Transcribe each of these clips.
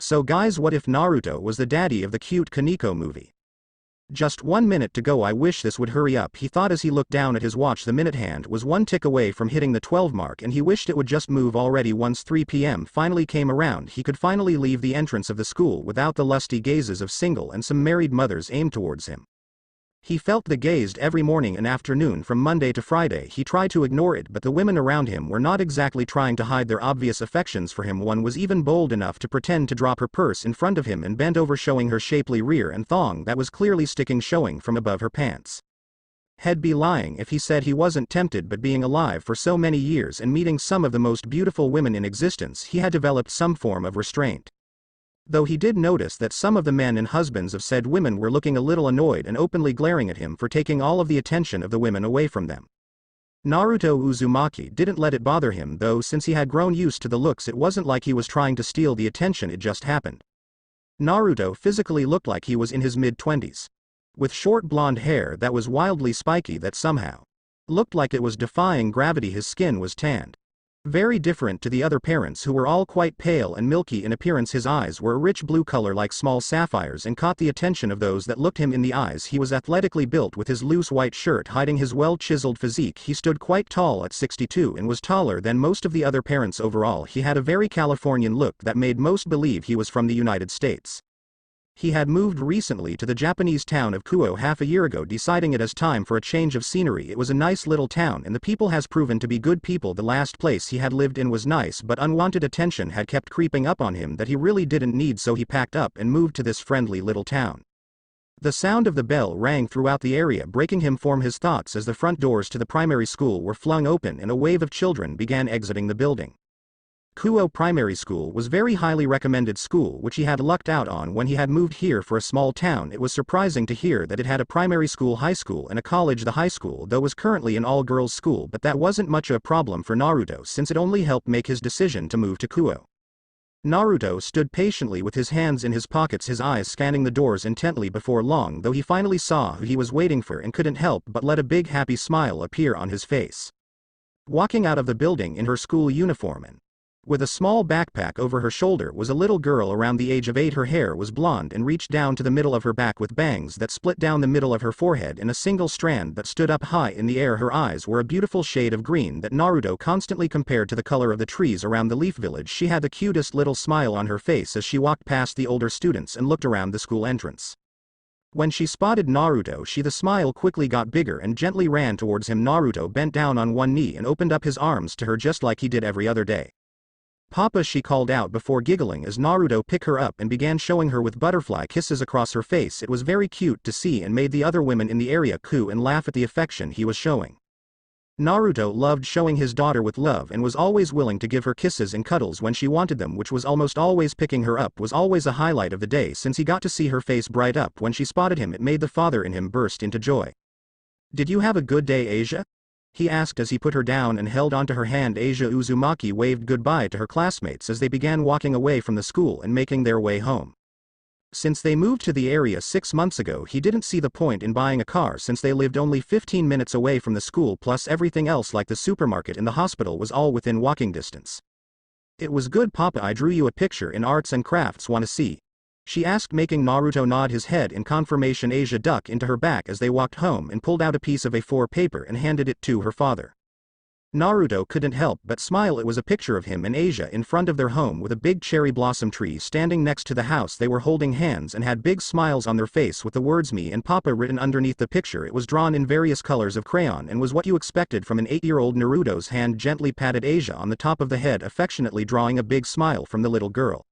So guys, what if Naruto was the daddy of the cute koneko movie? Just 1 minute to go. I wish this would hurry up, he thought as he looked down at his watch. The minute hand was one tick away from hitting the 12 mark and he wished it would just move already. Once 3 p.m. finally came around, he could finally leave the entrance of the school without the lusty gazes of single and some married mothers aimed towards him. He felt the gazed every morning and afternoon from Monday to Friday. He tried to ignore it, but the women around him were not exactly trying to hide their obvious affections for him. One was even bold enough to pretend to drop her purse in front of him and bend over, showing her shapely rear and thong that was clearly sticking showing from above her pants. He'd be lying if he said he wasn't tempted, but being alive for so many years and meeting some of the most beautiful women in existence, he had developed some form of restraint. Though he did notice that some of the men and husbands of said women were looking a little annoyed and openly glaring at him for taking all of the attention of the women away from them. Naruto Uzumaki didn't let it bother him though, since he had grown used to the looks. It wasn't like he was trying to steal the attention, it just happened. Naruto physically looked like he was in his mid-20s. With short blonde hair that was wildly spiky that somehow looked like it was defying gravity. His skin was tanned. Very different to the other parents who were all quite pale and milky in appearance. His eyes were a rich blue color like small sapphires and caught the attention of those that looked him in the eyes. He was athletically built with his loose white shirt hiding his well-chiseled physique. He stood quite tall at 6'2" and was taller than most of the other parents. Overall, he had a very Californian look that made most believe he was from the United States. He had moved recently to the Japanese town of Kuo half a year ago, deciding it as time for a change of scenery. It was a nice little town and the people has proven to be good people. The last place he had lived in was nice, but unwanted attention had kept creeping up on him that he really didn't need, so he packed up and moved to this friendly little town. The sound of the bell rang throughout the area, breaking him from his thoughts as the front doors to the primary school were flung open and a wave of children began exiting the building. Kuo Primary School was very highly recommended school which he had lucked out on when he had moved here. For a small town, it was surprising to hear that it had a primary school, high school and a college. The high school though was currently an all-girls school, but that wasn't much of a problem for Naruto since it only helped make his decision to move to Kuo. Naruto stood patiently with his hands in his pockets, his eyes scanning the doors intently. Before long though, he finally saw who he was waiting for and couldn't help but let a big happy smile appear on his face. Walking out of the building in her school uniform and with a small backpack over her shoulder was a little girl around the age of 8. Her hair was blonde and reached down to the middle of her back with bangs that split down the middle of her forehead in a single strand that stood up high in the air. Her eyes were a beautiful shade of green that Naruto constantly compared to the color of the trees around the Leaf Village. She had the cutest little smile on her face as she walked past the older students and looked around the school entrance. When she spotted Naruto, the smile quickly got bigger and gently ran towards him. Naruto bent down on one knee and opened up his arms to her just like he did every other day. "Papa," she called out before giggling as Naruto picked her up and began showing her with butterfly kisses across her face. It was very cute to see and made the other women in the area coo and laugh at the affection he was showing. Naruto loved showing his daughter with love and was always willing to give her kisses and cuddles when she wanted them, which was almost always. Picking her up was always a highlight of the day since he got to see her face bright up when she spotted him. It made the father in him burst into joy. "Did you have a good day, Asia?" he asked as he put her down and held onto her hand. Asia Uzumaki waved goodbye to her classmates as they began walking away from the school and making their way home. Since they moved to the area 6 months ago, he didn't see the point in buying a car since they lived only 15 minutes away from the school, plus everything else like the supermarket and the hospital was all within walking distance. "It was good, Papa. I drew you a picture in arts and crafts. Wanna see?" she asked, making Naruto nod his head in confirmation. Asia ducked into her back as they walked home and pulled out a piece of A4 paper and handed it to her father. Naruto couldn't help but smile. It was a picture of him and Asia in front of their home with a big cherry blossom tree standing next to the house. They were holding hands and had big smiles on their face with the words "Me and Papa" written underneath the picture. It was drawn in various colors of crayon and was what you expected from an 8-year-old. Naruto's hand gently patted Asia on the top of the head, affectionately drawing a big smile from the little girl.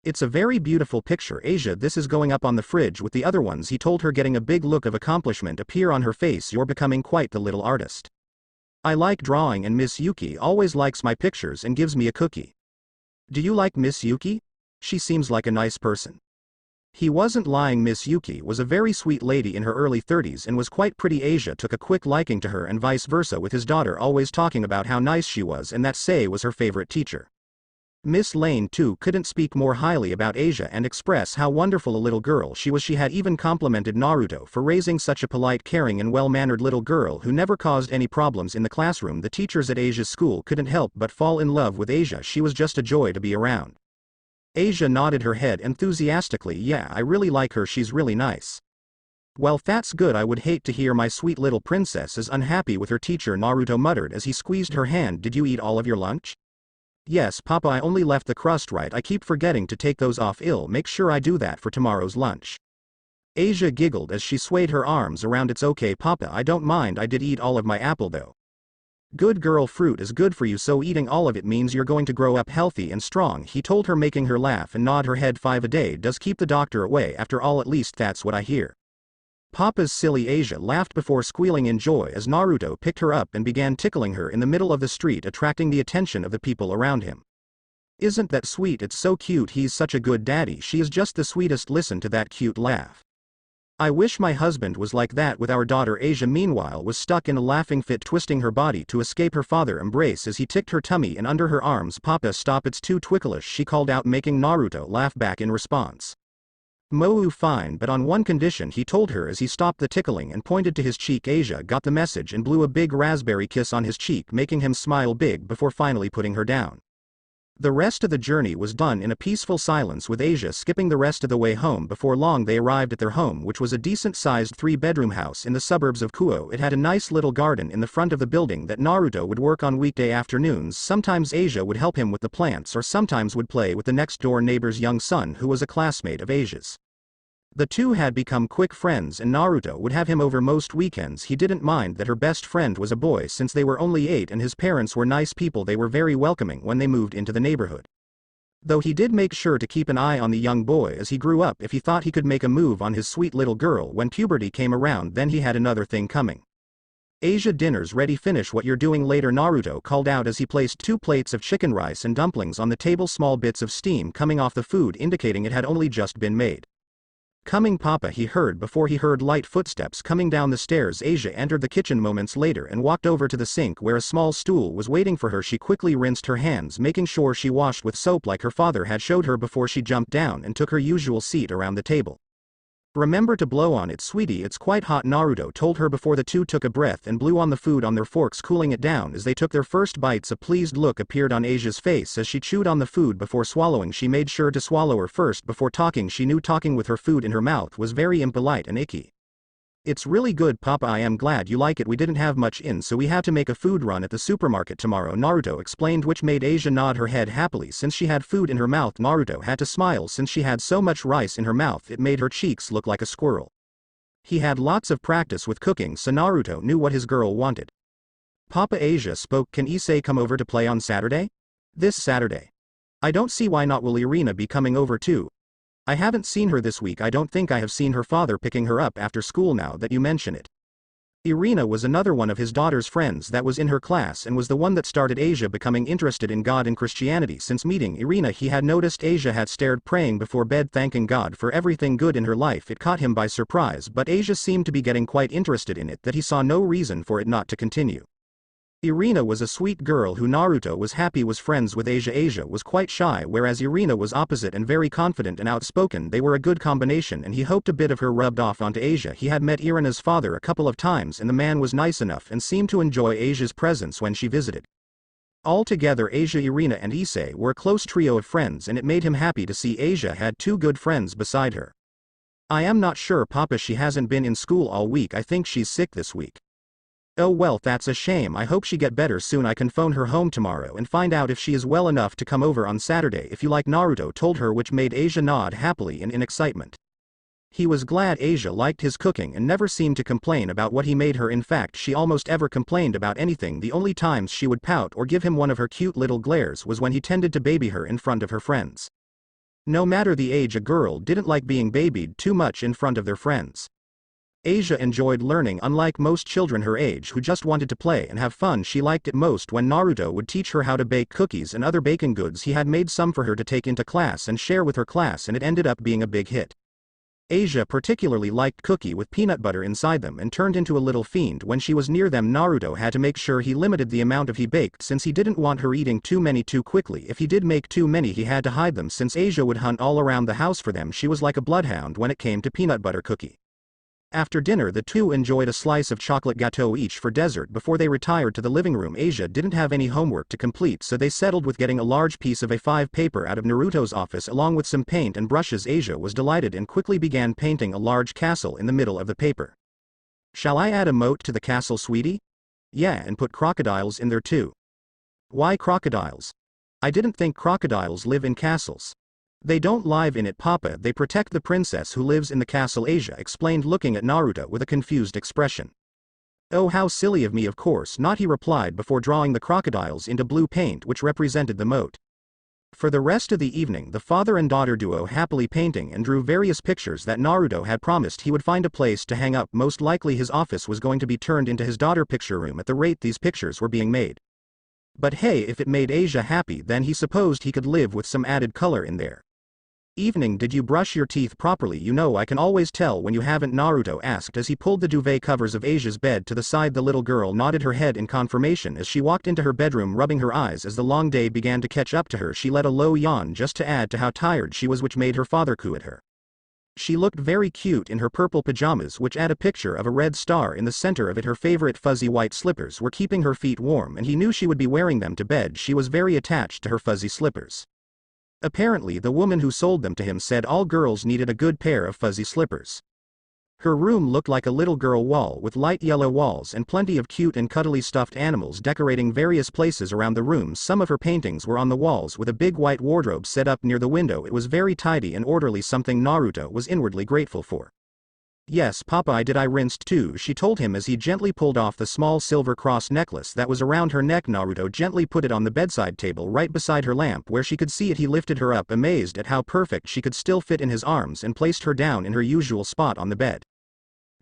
"It's a very beautiful picture, Asia. This is going up on the fridge with the other ones," he told her, getting a big look of accomplishment appear on her face. "You're becoming quite the little artist. I like drawing and Miss Yuki always likes my pictures and gives me a cookie. Do you like Miss Yuki? She seems like a nice person." He wasn't lying. Miss Yuki was a very sweet lady in her early 30s and was quite pretty. Asia took a quick liking to her and vice versa, with his daughter always talking about how nice she was and that Sei was her favorite teacher. Miss Lane too couldn't speak more highly about Asia and express how wonderful a little girl she was. She had even complimented Naruto for raising such a polite, caring and well-mannered little girl who never caused any problems in the classroom. The teachers at Asia's school couldn't help but fall in love with Asia. She was just a joy to be around. Asia nodded her head enthusiastically. Yeah, I really like her, she's really nice. Well, that's good. I would hate to hear my sweet little princess is unhappy with her teacher, Naruto muttered as he squeezed her hand. Did you eat all of your lunch? Yes, Papa, I only left the crust right. I keep forgetting to take those off. I'll make sure I do that for tomorrow's lunch. Asia giggled as she swayed her arms around. It's okay, Papa, I don't mind. I did eat all of my apple though. Good girl, fruit is good for you, so eating all of it means you're going to grow up healthy and strong, he told her, making her laugh and nod her head. 5 a day does keep the doctor away after all, at least that's what I hear. Papa's silly. Asia laughed before squealing in joy as Naruto picked her up and began tickling her in the middle of the street, attracting the attention of the people around him. Isn't that sweet? It's so cute. He's such a good daddy. She is just the sweetest. Listen to that cute laugh. I wish my husband was like that with our daughter. Asia meanwhile was stuck in a laughing fit, twisting her body to escape her father's embrace as he ticked her tummy and under her arms. Papa, stop, it's too twicklish, she called out, making Naruto laugh back in response. Mou, fine, but on one condition, he told her as he stopped the tickling and pointed to his cheek. Asia got the message and blew a big raspberry kiss on his cheek, making him smile big before finally putting her down. The rest of the journey was done in a peaceful silence, with Asia skipping the rest of the way home. Before long they arrived at their home, which was a decent-sized 3-bedroom house in the suburbs of Kuo. It had a nice little garden in the front of the building that Naruto would work on weekday afternoons. Sometimes Asia would help him with the plants, or sometimes would play with the next-door neighbor's young son who was a classmate of Asia's. The two had become quick friends and Naruto would have him over most weekends. He didn't mind that her best friend was a boy since they were only 8 and his parents were nice people. They were very welcoming when they moved into the neighborhood. Though he did make sure to keep an eye on the young boy as he grew up if he thought he could make a move on his sweet little girl. When puberty came around, then he had another thing coming. Asia, dinner's ready. Finish what you're doing later, Naruto called out as he placed 2 plates of chicken rice and dumplings on the table, small bits of steam coming off the food indicating it had only just been made. Coming, Papa, he heard before he heard light footsteps coming down the stairs. Asia entered the kitchen moments later and walked over to the sink where a small stool was waiting for her. She quickly rinsed her hands, making sure she washed with soap like her father had showed her before she jumped down and took her usual seat around the table. Remember to blow on it, sweetie, it's quite hot, Naruto told her before the two took a breath and blew on the food on their forks, cooling it down as they took their first bites. A pleased look appeared on Asia's face as she chewed on the food before swallowing. She made sure to swallow her first before talking. She knew talking with her food in her mouth was very impolite and icky. It's really good, Papa, I am glad you like it. We didn't have much in, so we have to make a food run at the supermarket tomorrow, Naruto explained, which made Asia nod her head happily. Since she had food in her mouth, Naruto had to smile since she had so much rice in her mouth it made her cheeks look like a squirrel. He had lots of practice with cooking, so Naruto knew what his girl wanted. Papa, Asia spoke, can Issei come over to play on Saturday? This Saturday? I don't see why not. Will Irina be coming over too? I haven't seen her this week. I don't think I have seen her father picking her up after school now that you mention it. Irina was another one of his daughter's friends that was in her class and was the one that started Asia becoming interested in God and Christianity. Since meeting Irina, he had noticed Asia had stared praying before bed, thanking God for everything good in her life. It caught him by surprise, but Asia seemed to be getting quite interested in it that he saw no reason for it not to continue. Irina was a sweet girl who Naruto was happy was friends with Asia. Asia was quite shy, whereas Irina was opposite and very confident and outspoken. They were a good combination and he hoped a bit of her rubbed off onto Asia. He had met Irina's father a couple of times and the man was nice enough and seemed to enjoy Asia's presence when she visited. Altogether, Asia, Irina and Issei were a close trio of friends and it made him happy to see Asia had 2 good friends beside her. I am not sure, Papa, she hasn't been in school all week. I think she's sick this week. Oh well, that's a shame. I hope she get better soon. I can phone her home tomorrow and find out if she is well enough to come over on Saturday if you like, Naruto told her, which made Asia nod happily and in excitement. He was glad Asia liked his cooking and never seemed to complain about what he made her. In fact, she almost ever complained about anything. The only times she would pout or give him one of her cute little glares was when he tended to baby her in front of her friends. No matter the age, a girl didn't like being babied too much in front of their friends. Asia enjoyed learning, unlike most children her age who just wanted to play and have fun. She liked it most when Naruto would teach her how to bake cookies and other baking goods. He had made some for her to take into class and share with her class, and it ended up being a big hit. Asia particularly liked cookie with peanut butter inside them and turned into a little fiend when she was near them. Naruto had to make sure he limited the amount of he baked since he didn't want her eating too many too quickly. If he did make too many, he had to hide them since Asia would hunt all around the house for them. She was like a bloodhound when it came to peanut butter cookie. After dinner the two enjoyed a slice of chocolate gâteau each for dessert before they retired to the living room. Asia didn't have any homework to complete, so they settled with getting a large piece of A5 paper out of Naruto's office along with some paint and brushes. Asia was delighted and quickly began painting a large castle in the middle of the paper. "Shall I add a moat to the castle, sweetie?" "Yeah, and put crocodiles in there too." "Why crocodiles? I didn't think crocodiles live in castles." "They don't live in it, Papa, they protect the princess who lives in the castle," Asia explained, looking at Naruto with a confused expression. "Oh, how silly of me, of course not," he replied before drawing the crocodiles into blue paint which represented the moat. For the rest of the evening the father and daughter duo happily painting and drew various pictures that Naruto had promised he would find a place to hang up. Most likely his office was going to be turned into his daughter picture room at the rate these pictures were being made. But hey, if it made Asia happy, then he supposed he could live with some added color in there. "Evening, did you brush your teeth properly? You know I can always tell when you haven't," Naruto asked as he pulled the duvet covers of Asia's bed to the side. The little girl nodded her head in confirmation as she walked into her bedroom, rubbing her eyes as the long day began to catch up to her. She let a low yawn just to add to how tired she was, which made her father coo at her. She looked very cute in her purple pajamas, which had a picture of a red star in the center of it. Her favorite fuzzy white slippers were keeping her feet warm, and he knew she would be wearing them to bed. She was very attached to her fuzzy slippers. Apparently the woman who sold them to him said all girls needed a good pair of fuzzy slippers. Her room looked like a little girl wall with light yellow walls and plenty of cute and cuddly stuffed animals decorating various places around the room. Some of her paintings were on the walls with a big white wardrobe set up near the window. It was very tidy and orderly, something Naruto was inwardly grateful for. "Yes, Papa, I did. I rinsed too," she told him as he gently pulled off the small silver cross necklace that was around her neck. Naruto gently put it on the bedside table right beside her lamp where she could see it. He lifted her up, amazed at how perfect she could still fit in his arms, and placed her down in her usual spot on the bed.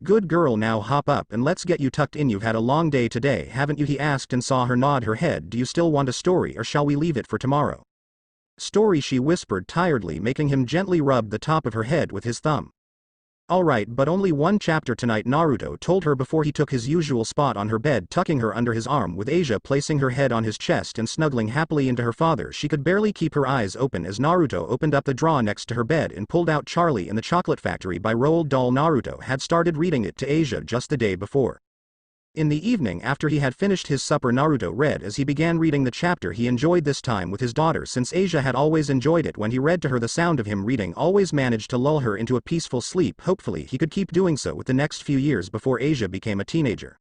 "Good girl, now hop up and let's get you tucked in. You've had a long day today, haven't you?" he asked and saw her nod her head. "Do you still want a story, or shall we leave it for tomorrow?" "Story," she whispered tiredly, making him gently rub the top of her head with his thumb. "Alright, but only one chapter tonight," Naruto told her before he took his usual spot on her bed, tucking her under his arm with Asia placing her head on his chest and snuggling happily into her father. She could barely keep her eyes open as Naruto opened up the drawer next to her bed and pulled out Charlie in the Chocolate Factory by Roald Dahl. Naruto had started reading it to Asia just the day before. In the evening after he had finished his supper, Naruto read as he began reading the chapter. He enjoyed this time with his daughter since Asia had always enjoyed it when he read to her. The sound of him reading always managed to lull her into a peaceful sleep. Hopefully he could keep doing so with the next few years before Asia became a teenager.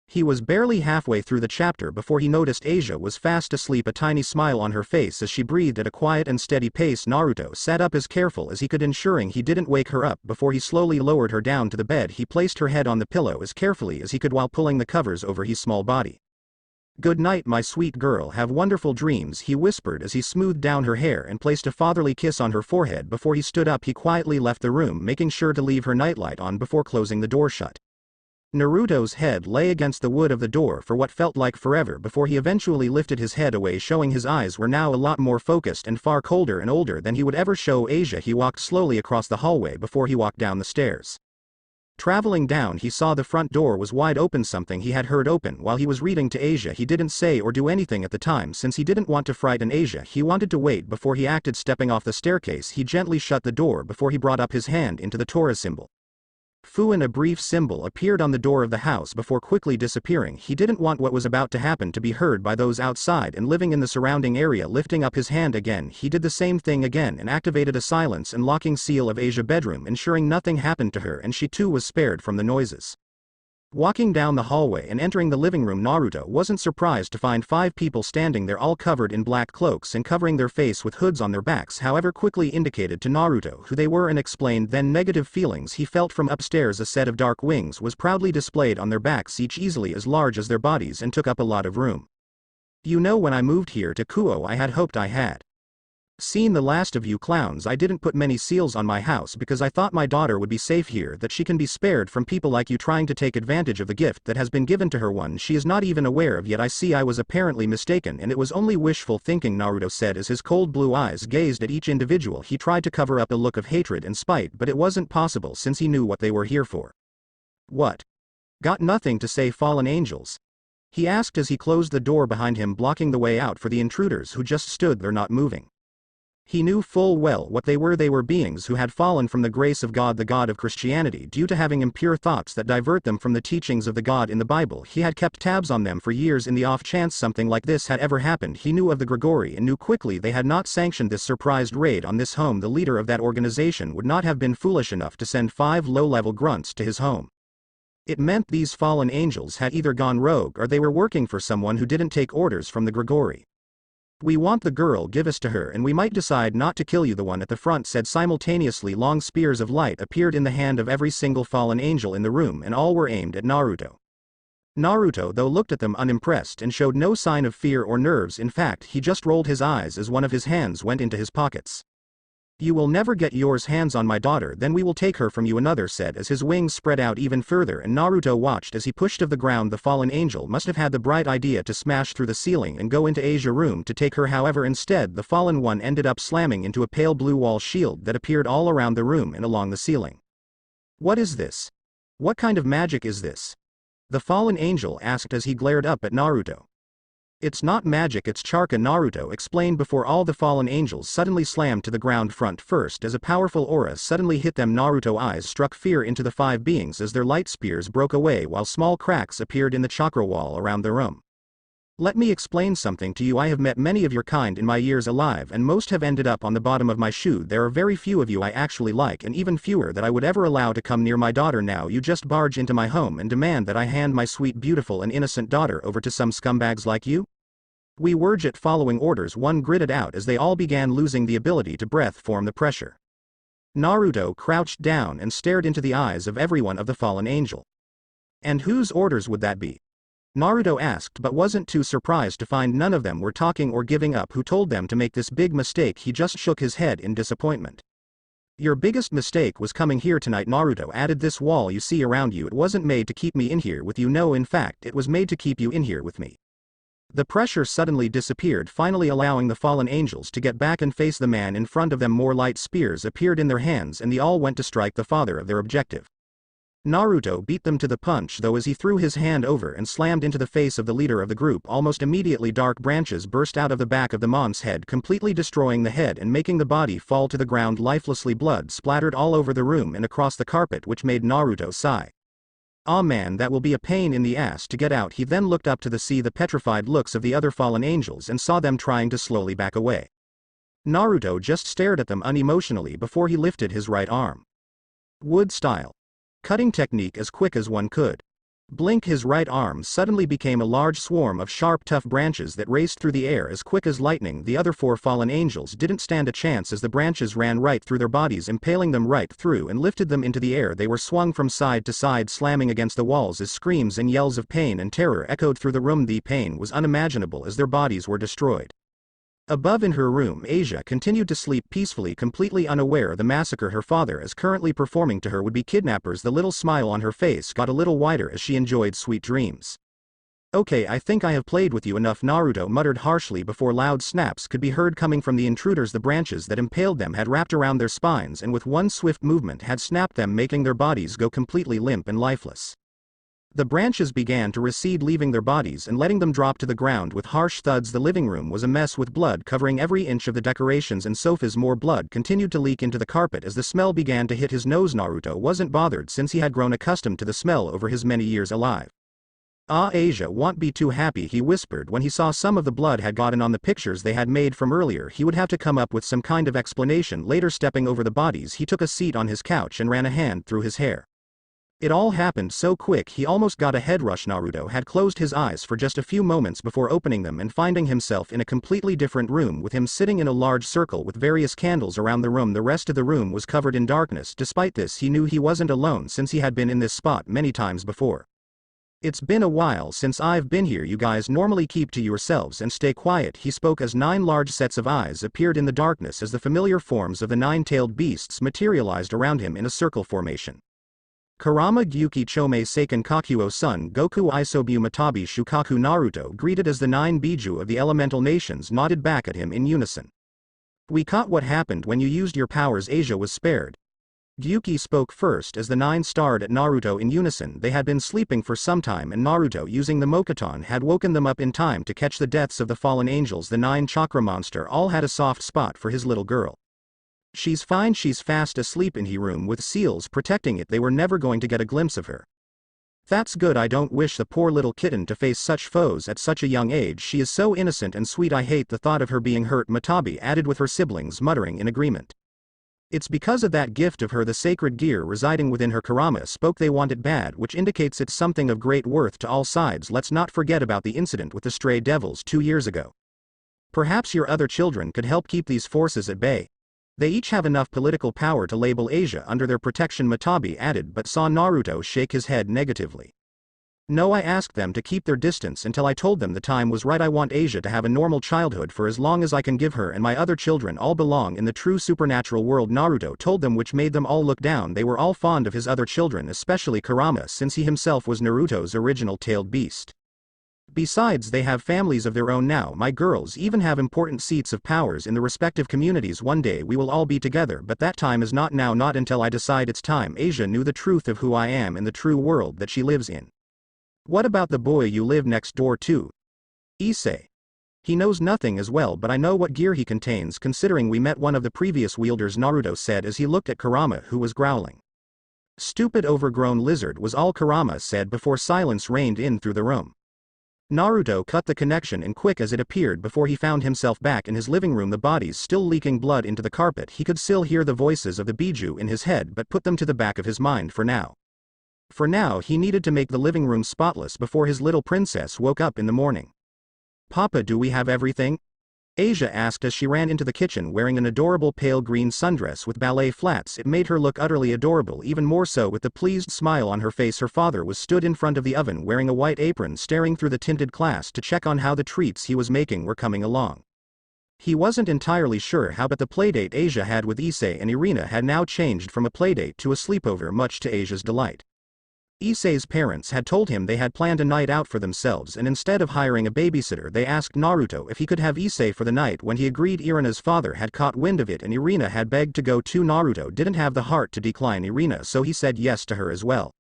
He was barely halfway through the chapter before he noticed Asia was fast asleep, a tiny smile on her face as she breathed at a quiet and steady pace. Naruto sat up as careful as he could, ensuring he didn't wake her up before he slowly lowered her down to the bed. He placed her head on the pillow as carefully as he could while pulling the covers over his small body. "Good night, my sweet girl, have wonderful dreams," he whispered as he smoothed down her hair and placed a fatherly kiss on her forehead. Before he stood up he quietly left the room, making sure to leave her nightlight on before closing the door shut. Naruto's head lay against the wood of the door for what felt like forever before he eventually lifted his head away, showing his eyes were now a lot more focused and far colder and older than he would ever show Asia. He walked slowly across the hallway before he walked down the stairs. Traveling down he saw the front door was wide open, something he had heard open while he was reading to Asia. He didn't say or do anything at the time since he didn't want to frighten Asia. He wanted to wait before he acted. Stepping off the staircase he gently shut the door before he brought up his hand into the Torah symbol. Fuin, a brief symbol appeared on the door of the house before quickly disappearing. He didn't want what was about to happen to be heard by those outside and living in the surrounding area. Lifting up his hand again he did the same thing again and activated a silence and locking seal of Asia's bedroom, ensuring nothing happened to her and she too was spared from the noises. Walking down the hallway and entering the living room, Naruto wasn't surprised to find 5 people standing there, all covered in black cloaks and covering their face with hoods on their backs. However, quickly indicated to Naruto who they were and explained then negative feelings he felt from upstairs. A set of dark wings was proudly displayed on their backs, each easily as large as their bodies and took up a lot of room. "You know, when I moved here to Kuo I had hoped I had seen the last of you clowns. I didn't put many seals on my house because I thought my daughter would be safe here, that she can be spared from people like you trying to take advantage of the gift that has been given to her, one she is not even aware of yet. I see I was apparently mistaken and it was only wishful thinking," Naruto said as his cold blue eyes gazed at each individual. He tried to cover up a look of hatred and spite, but it wasn't possible since he knew what they were here for. "What? Got nothing to say, fallen angels?" he asked as he closed the door behind him, blocking the way out for the intruders who just stood there not moving. He knew full well what they were. They were beings who had fallen from the grace of God, the God of Christianity, due to having impure thoughts that divert them from the teachings of the God in the Bible. He had kept tabs on them for years in the off chance something like this had ever happened. He knew of the Grigori and knew quickly they had not sanctioned this surprised raid on this home. The leader of that organization would not have been foolish enough to send 5 low-level grunts to his home. It meant these fallen angels had either gone rogue or they were working for someone who didn't take orders from the Grigori. "We want the girl, give us to her, and we might decide not to kill you," the one at the front said. Simultaneously, long spears of light appeared in the hand of every single fallen angel in the room, and all were aimed at Naruto. Naruto, though, looked at them unimpressed and showed no sign of fear or nerves. In fact, he just rolled his eyes as one of his hands went into his pockets. "You will never get your hands on my daughter, then we will take her from you," another said as his wings spread out even further, and Naruto watched as he pushed off the ground. The fallen angel must have had the bright idea to smash through the ceiling and go into Asia's room to take her. However, instead the fallen one ended up slamming into a pale blue wall shield that appeared all around the room and along the ceiling. "What is this? What kind of magic is this?" the fallen angel asked as he glared up at Naruto. "It's not magic, it's charka," Naruto explained before all the fallen angels suddenly slammed to the ground front first as a powerful aura suddenly hit them. Naruto's eyes struck fear into the 5 beings as their light spears broke away while small cracks appeared in the chakra wall around the room. "Let me explain something to you. I have met many of your kind in my years alive, and most have ended up on the bottom of my shoe. There are very few of you I actually like, and even fewer that I would ever allow to come near my daughter. Now you just barge into my home and demand that I hand my sweet, beautiful and innocent daughter over to some scumbags like you? We were just following orders," one gritted out as they all began losing the ability to breath from the pressure. Naruto crouched down and stared into the eyes of everyone of the fallen angel. "And whose orders would that be?" Naruto asked, but wasn't too surprised to find none of them were talking or giving up. "Who told them to make this big mistake?" He just shook his head in disappointment. "Your biggest mistake was coming here tonight," Naruto added. "This wall you see around you, it wasn't made to keep me in here with you. No, in fact, it was made to keep you in here with me." The pressure suddenly disappeared, finally allowing the fallen angels to get back and face the man in front of them. More light spears appeared in their hands and they all went to strike the father of their objective. Naruto beat them to the punch, though, as he threw his hand over and slammed into the face of the leader of the group. Almost immediately dark branches burst out of the back of the mon's head, completely destroying the head and making the body fall to the ground lifelessly. Blood splattered all over the room and across the carpet, which made Naruto sigh. "Ah man, that will be a pain in the ass to get out." He then looked up to see the petrified looks of the other fallen angels and saw them trying to slowly back away. Naruto just stared at them unemotionally before he lifted his right arm. Wood style cutting technique as quick as one could blink. His right arm suddenly became a large swarm of sharp, tough branches that raced through the air as quick as lightning. The other 4 fallen angels didn't stand a chance as the branches ran right through their bodies, impaling them right through and lifted them into the air. They were swung from side to side, slamming against the walls as screams and yells of pain and terror echoed through the room. The pain was unimaginable as their bodies were destroyed. Above in her room, Asia continued to sleep peacefully, completely unaware of the massacre her father is currently performing to her would-be kidnappers. The little smile on her face got a little wider as she enjoyed sweet dreams. "Okay, I think I have played with you enough," Naruto muttered harshly before loud snaps could be heard coming from the intruders. The branches that impaled them had wrapped around their spines and with one swift movement had snapped them, making their bodies go completely limp and lifeless. The branches began to recede, leaving their bodies and letting them drop to the ground with harsh thuds. The living room was a mess with blood covering every inch of the decorations and sofas. More blood continued to leak into the carpet as the smell began to hit his nose. Naruto wasn't bothered since he had grown accustomed to the smell over his many years alive. "Ah, Asia won't be too happy," he whispered when he saw some of the blood had gotten on the pictures they had made from earlier. He would have to come up with some kind of explanation later. Stepping over the bodies, he took a seat on his couch and ran a hand through his hair. It all happened so quick he almost got a head rush. Naruto had closed his eyes for just a few moments before opening them and finding himself in a completely different room, with him sitting in a large circle with various candles around the room. The rest of the room was covered in darkness. Despite this, he knew he wasn't alone since he had been in this spot many times before. "It's been a while since I've been here. You guys normally keep to yourselves and stay quiet," he spoke as 9 large sets of eyes appeared in the darkness as the familiar forms of the 9-tailed beasts materialized around him in a circle formation. "Karama Gyuki Chome Seiken Kakuo Sun Goku Isobu Matabi Shukaku." Naruto, greeted as the 9 Biju of the elemental nations, nodded back at him in unison. "We caught what happened when you used your powers." Asia was spared. Gyuki spoke first as the 9 stared at Naruto in unison. They had been sleeping for some time and Naruto using the Mokaton had woken them up in time to catch the deaths of the fallen angels. The 9 chakra monster all had a soft spot for his little girl. She's fine, she's fast asleep in her room with seals protecting it. They were never going to get a glimpse of her. That's good. I don't wish the poor little kitten to face such foes at such a young age. She is so innocent and sweet. I hate the thought of her being hurt, Matabi added with her siblings muttering in agreement. It's because of that gift of her, the sacred gear residing within her. Kurama spoke. They want it bad, which indicates it's something of great worth to all sides. Let's not forget about the incident with the stray devils 2 years ago. Perhaps your other children could help keep these forces at bay. They each have enough political power to label Asia under their protection, Matabi added, but saw Naruto shake his head negatively. No, I asked them to keep their distance until I told them the time was right. I want Asia to have a normal childhood for as long as I can give her, and my other children all belong in the true supernatural world, Naruto told them, which made them all look down. They were all fond of his other children, especially Kurama, since he himself was Naruto's original tailed beast. Besides, they have families of their own now. My girls even have important seats of powers in the respective communities. One day we will all be together, but that time is not now, not until I decide it's time. Asia knew the truth of who I am in the true world that she lives in. What about the boy you live next door to? Issei. He knows nothing as well, but I know what gear he contains, considering we met one of the previous wielders, Naruto said as he looked at Kurama, who was growling. Stupid overgrown lizard was all Kurama said before silence reigned in through the room. Naruto cut the connection and quick as it appeared before he found himself back in his living room, the bodies still leaking blood into the carpet. He could still hear the voices of the Biju in his head, but put them to the back of his mind for now. For now he needed to make the living room spotless before his little princess woke up in the morning. Papa, do we have everything? Asia asked as she ran into the kitchen wearing an adorable pale green sundress with ballet flats. It made her look utterly adorable, even more so with the pleased smile on her face. Her father was stood in front of the oven wearing a white apron, staring through the tinted glass to check on how the treats he was making were coming along. He wasn't entirely sure how, but the playdate Asia had with Issei and Irina had now changed from a playdate to a sleepover, much to Asia's delight. Issei's parents had told him they had planned a night out for themselves, and instead of hiring a babysitter they asked Naruto if he could have Issei for the night. When he agreed, Irina's father had caught wind of it and Irina had begged to go too. Naruto didn't have the heart to decline Irina, so he said yes to her as well.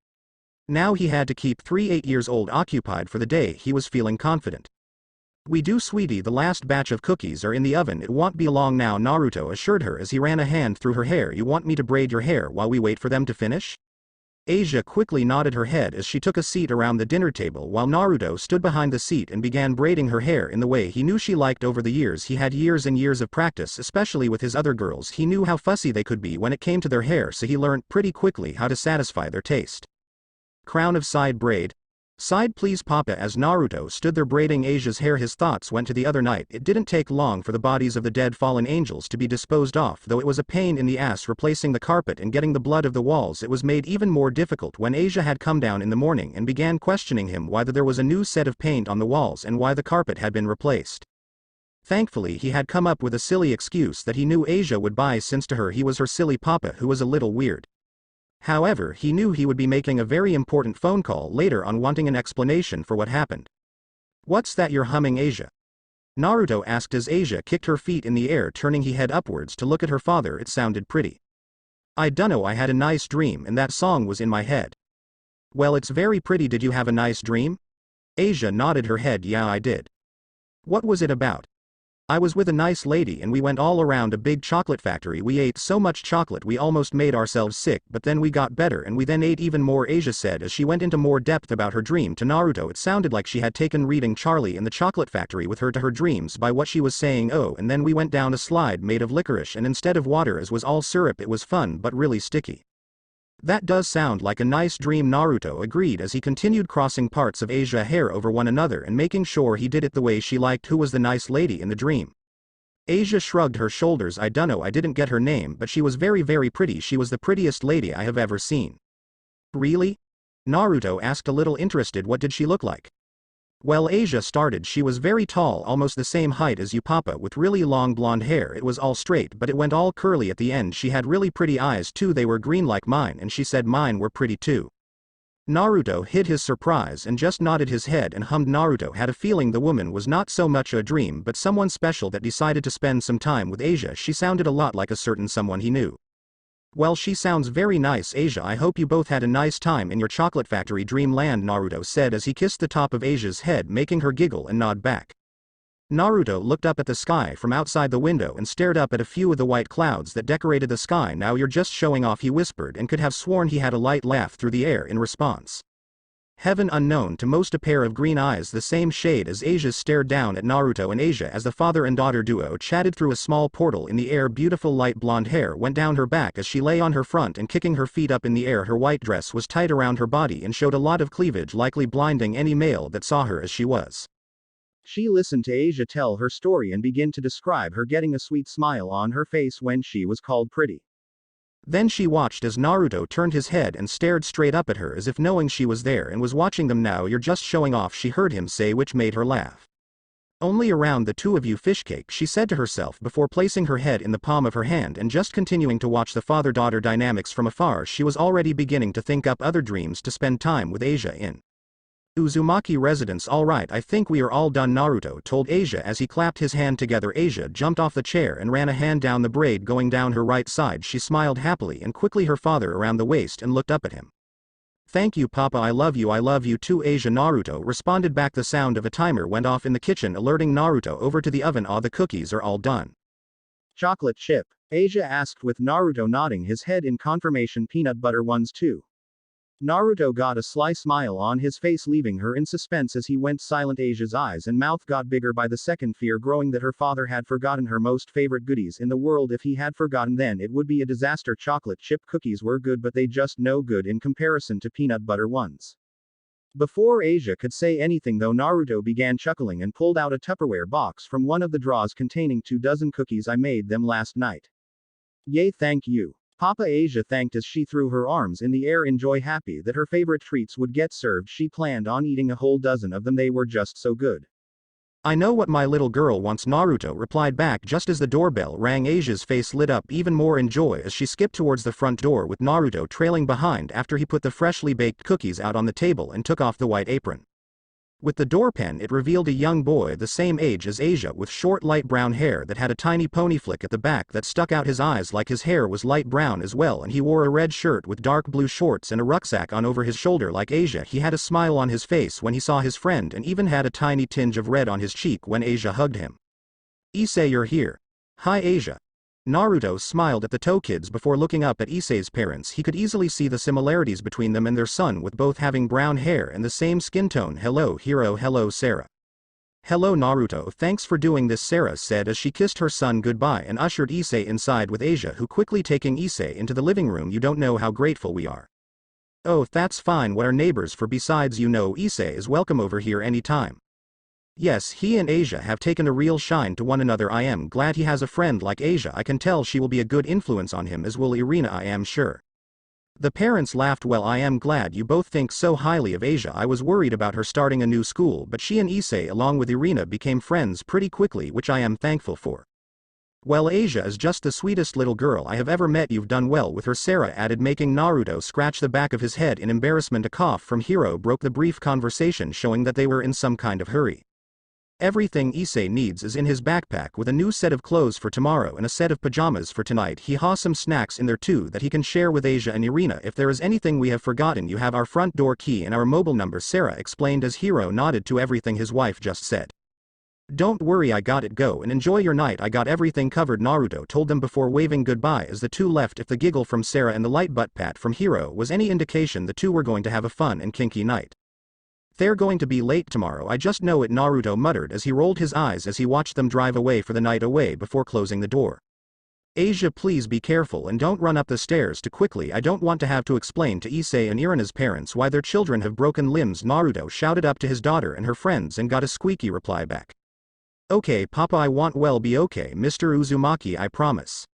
Now he had to keep 8 years old occupied for the day. He was feeling confident. We do, sweetie, the last batch of cookies are in the oven, it won't be long now, Naruto assured her as he ran a hand through her hair. You want me to braid your hair while we wait for them to finish? Asia quickly nodded her head as she took a seat around the dinner table while Naruto stood behind the seat and began braiding her hair in the way he knew she liked. Over the years he had years and years of practice, especially with his other girls. He knew how fussy they could be when it came to their hair, so he learned pretty quickly how to satisfy their taste. Crown of side braid. Side please, Papa. As Naruto stood there braiding Asia's hair, his thoughts went to the other night. It didn't take long for the bodies of the dead fallen angels to be disposed of, though it was a pain in the ass replacing the carpet and getting the blood of the walls. It was made even more difficult when Asia had come down in the morning and began questioning him why there was a new set of paint on the walls and why the carpet had been replaced. Thankfully he had come up with a silly excuse that he knew Asia would buy, since to her he was her silly papa who was a little weird. However, he knew he would be making a very important phone call later on, wanting an explanation for what happened. What's that you're humming, Asia? Naruto asked as Asia kicked her feet in the air, turning her head upwards to look at her father. It sounded pretty. I dunno, I had a nice dream and that song was in my head. Well, it's very pretty. Did you have a nice dream? Asia nodded her head. Yeah, I did. What was it about? I was with a nice lady and we went all around a big chocolate factory. We ate so much chocolate we almost made ourselves sick, but then we got better and we then ate even more, Asia said as she went into more depth about her dream to Naruto. It sounded like she had taken reading Charlie in the chocolate factory with her to her dreams by what she was saying. Oh, and then we went down a slide made of licorice and instead of water as was all syrup. It was fun but really sticky. That does sound like a nice dream, Naruto agreed as he continued crossing parts of Asia's hair over one another and making sure he did it the way she liked. Who was the nice lady in the dream? Asia shrugged her shoulders. I dunno, I didn't get her name, but she was very very pretty. She was the prettiest lady I have ever seen. Really? Naruto asked, a little interested. What did she look like? Well, Asia started. She was very tall, almost the same height as you, Papa, with really long blonde hair. It was all straight but it went all curly at the end. She had really pretty eyes too. They were green like mine, and she said mine were pretty too. Naruto hid his surprise and just nodded his head and hummed. Naruto had a feeling the woman was not so much a dream but someone special that decided to spend some time with Asia. She sounded a lot like a certain someone he knew. Well, she sounds very nice, Asia. I hope you both had a nice time in your chocolate factory dreamland, Naruto said as he kissed the top of Asia's head, making her giggle and nod back. Naruto looked up at the sky from outside the window and stared up at a few of the white clouds that decorated the sky. Now you're just showing off, he whispered, and could have sworn he had a light laugh through the air in response. Heaven unknown to most, a pair of green eyes the same shade as Asia's stared down at Naruto and Asia as the father and daughter duo chatted through a small portal in the air. Beautiful light blonde hair went down her back as she lay on her front and kicking her feet up in the air. Her white dress was tight around her body and showed a lot of cleavage, likely blinding any male that saw her as she was. She listened to Asia tell her story and began to describe her getting a sweet smile on her face when she was called pretty. Then she watched as Naruto turned his head and stared straight up at her as if knowing she was there and was watching them. Now you're just showing off, she heard him say, which made her laugh. Only around the two of you, fishcake, she said to herself before placing her head in the palm of her hand and just continuing to watch the father-daughter dynamics from afar. She was already beginning to think up other dreams to spend time with Asia in. Uzumaki residence. Alright, I think we are all done, Naruto told Asia as he clapped his hand together. Asia jumped off the chair and ran a hand down the braid going down her right side. She smiled happily and quickly her father around the waist and looked up at him. Thank you, Papa, I love you too, Asia. Naruto responded back. The sound of a timer went off in the kitchen, alerting Naruto over to the oven. The cookies are all done. Chocolate chip? Asia asked with Naruto nodding his head in confirmation. Peanut butter ones too. Naruto got a sly smile on his face, leaving her in suspense as he went silent. Asia's eyes and mouth got bigger by the second, fear growing that her father had forgotten her most favorite goodies in the world. If he had forgotten, then it would be a disaster. Chocolate chip cookies were good, but they just no good in comparison to peanut butter ones. Before Asia could say anything though, Naruto began chuckling and pulled out a Tupperware box from one of the drawers containing 24 cookies. I made them last night. Yay, thank you, Papa, Asia thanked as she threw her arms in the air in joy, happy that her favorite treats would get served. She planned on eating a whole dozen of them, they were just so good. I know what my little girl wants, Naruto replied back just as the doorbell rang. Asia's face lit up even more in joy as she skipped towards the front door with Naruto trailing behind after he put the freshly baked cookies out on the table and took off the white apron. With the door pen, it revealed a young boy the same age as Asia with short light brown hair that had a tiny pony flick at the back that stuck out his eyes. Like his hair was light brown as well, and he wore a red shirt with dark blue shorts and a rucksack on over his shoulder. Like Asia, he had a smile on his face when he saw his friend and even had a tiny tinge of red on his cheek when Asia hugged him. Issei, you're here. Hi, Asia. Naruto smiled at the two kids before looking up at Issei's parents. He could easily see the similarities between them and their son, with both having brown hair and the same skin tone. Hello, Hiro. Hello, Sarah. Hello, Naruto. Thanks for doing this, Sarah said as she kissed her son goodbye and ushered Issei inside with Asia, who quickly taking Issei into the living room. You don't know how grateful we are. Oh, that's fine. What are neighbors for? Besides, you know, Issei is welcome over here anytime. Yes, he and Asia have taken a real shine to one another. I am glad he has a friend like Asia. I can tell she will be a good influence on him, as will Irina, I am sure. The parents laughed. Well, I am glad you both think so highly of Asia. I was worried about her starting a new school, but she and Issei along with Irina became friends pretty quickly, which I am thankful for. Well, Asia is just the sweetest little girl I have ever met. You've done well with her, Sarah added, making Naruto scratch the back of his head in embarrassment. A cough from Hiro broke the brief conversation, showing that they were in some kind of hurry. Everything Issei needs is in his backpack, with a new set of clothes for tomorrow and a set of pajamas for tonight. He has some snacks in there too that he can share with Asia and Irina. If there is anything we have forgotten, you have our front door key and our mobile number, Sarah explained as Hiro nodded to everything his wife just said. Don't worry, I got it. Go and enjoy your night. I got everything covered, Naruto told them before waving goodbye as the two left. If the giggle from Sarah and the light butt pat from Hiro was any indication, the two were going to have a fun and kinky night. They're going to be late tomorrow, I just know it, Naruto muttered as he rolled his eyes as he watched them drive away for the night away before closing the door. Asia, please be careful and don't run up the stairs too quickly. I don't want to have to explain to Issei and Irina's parents why their children have broken limbs, Naruto shouted up to his daughter and her friends and got a squeaky reply back. Okay, Papa, I won't. Well, be okay, Mr. Uzumaki, I promise.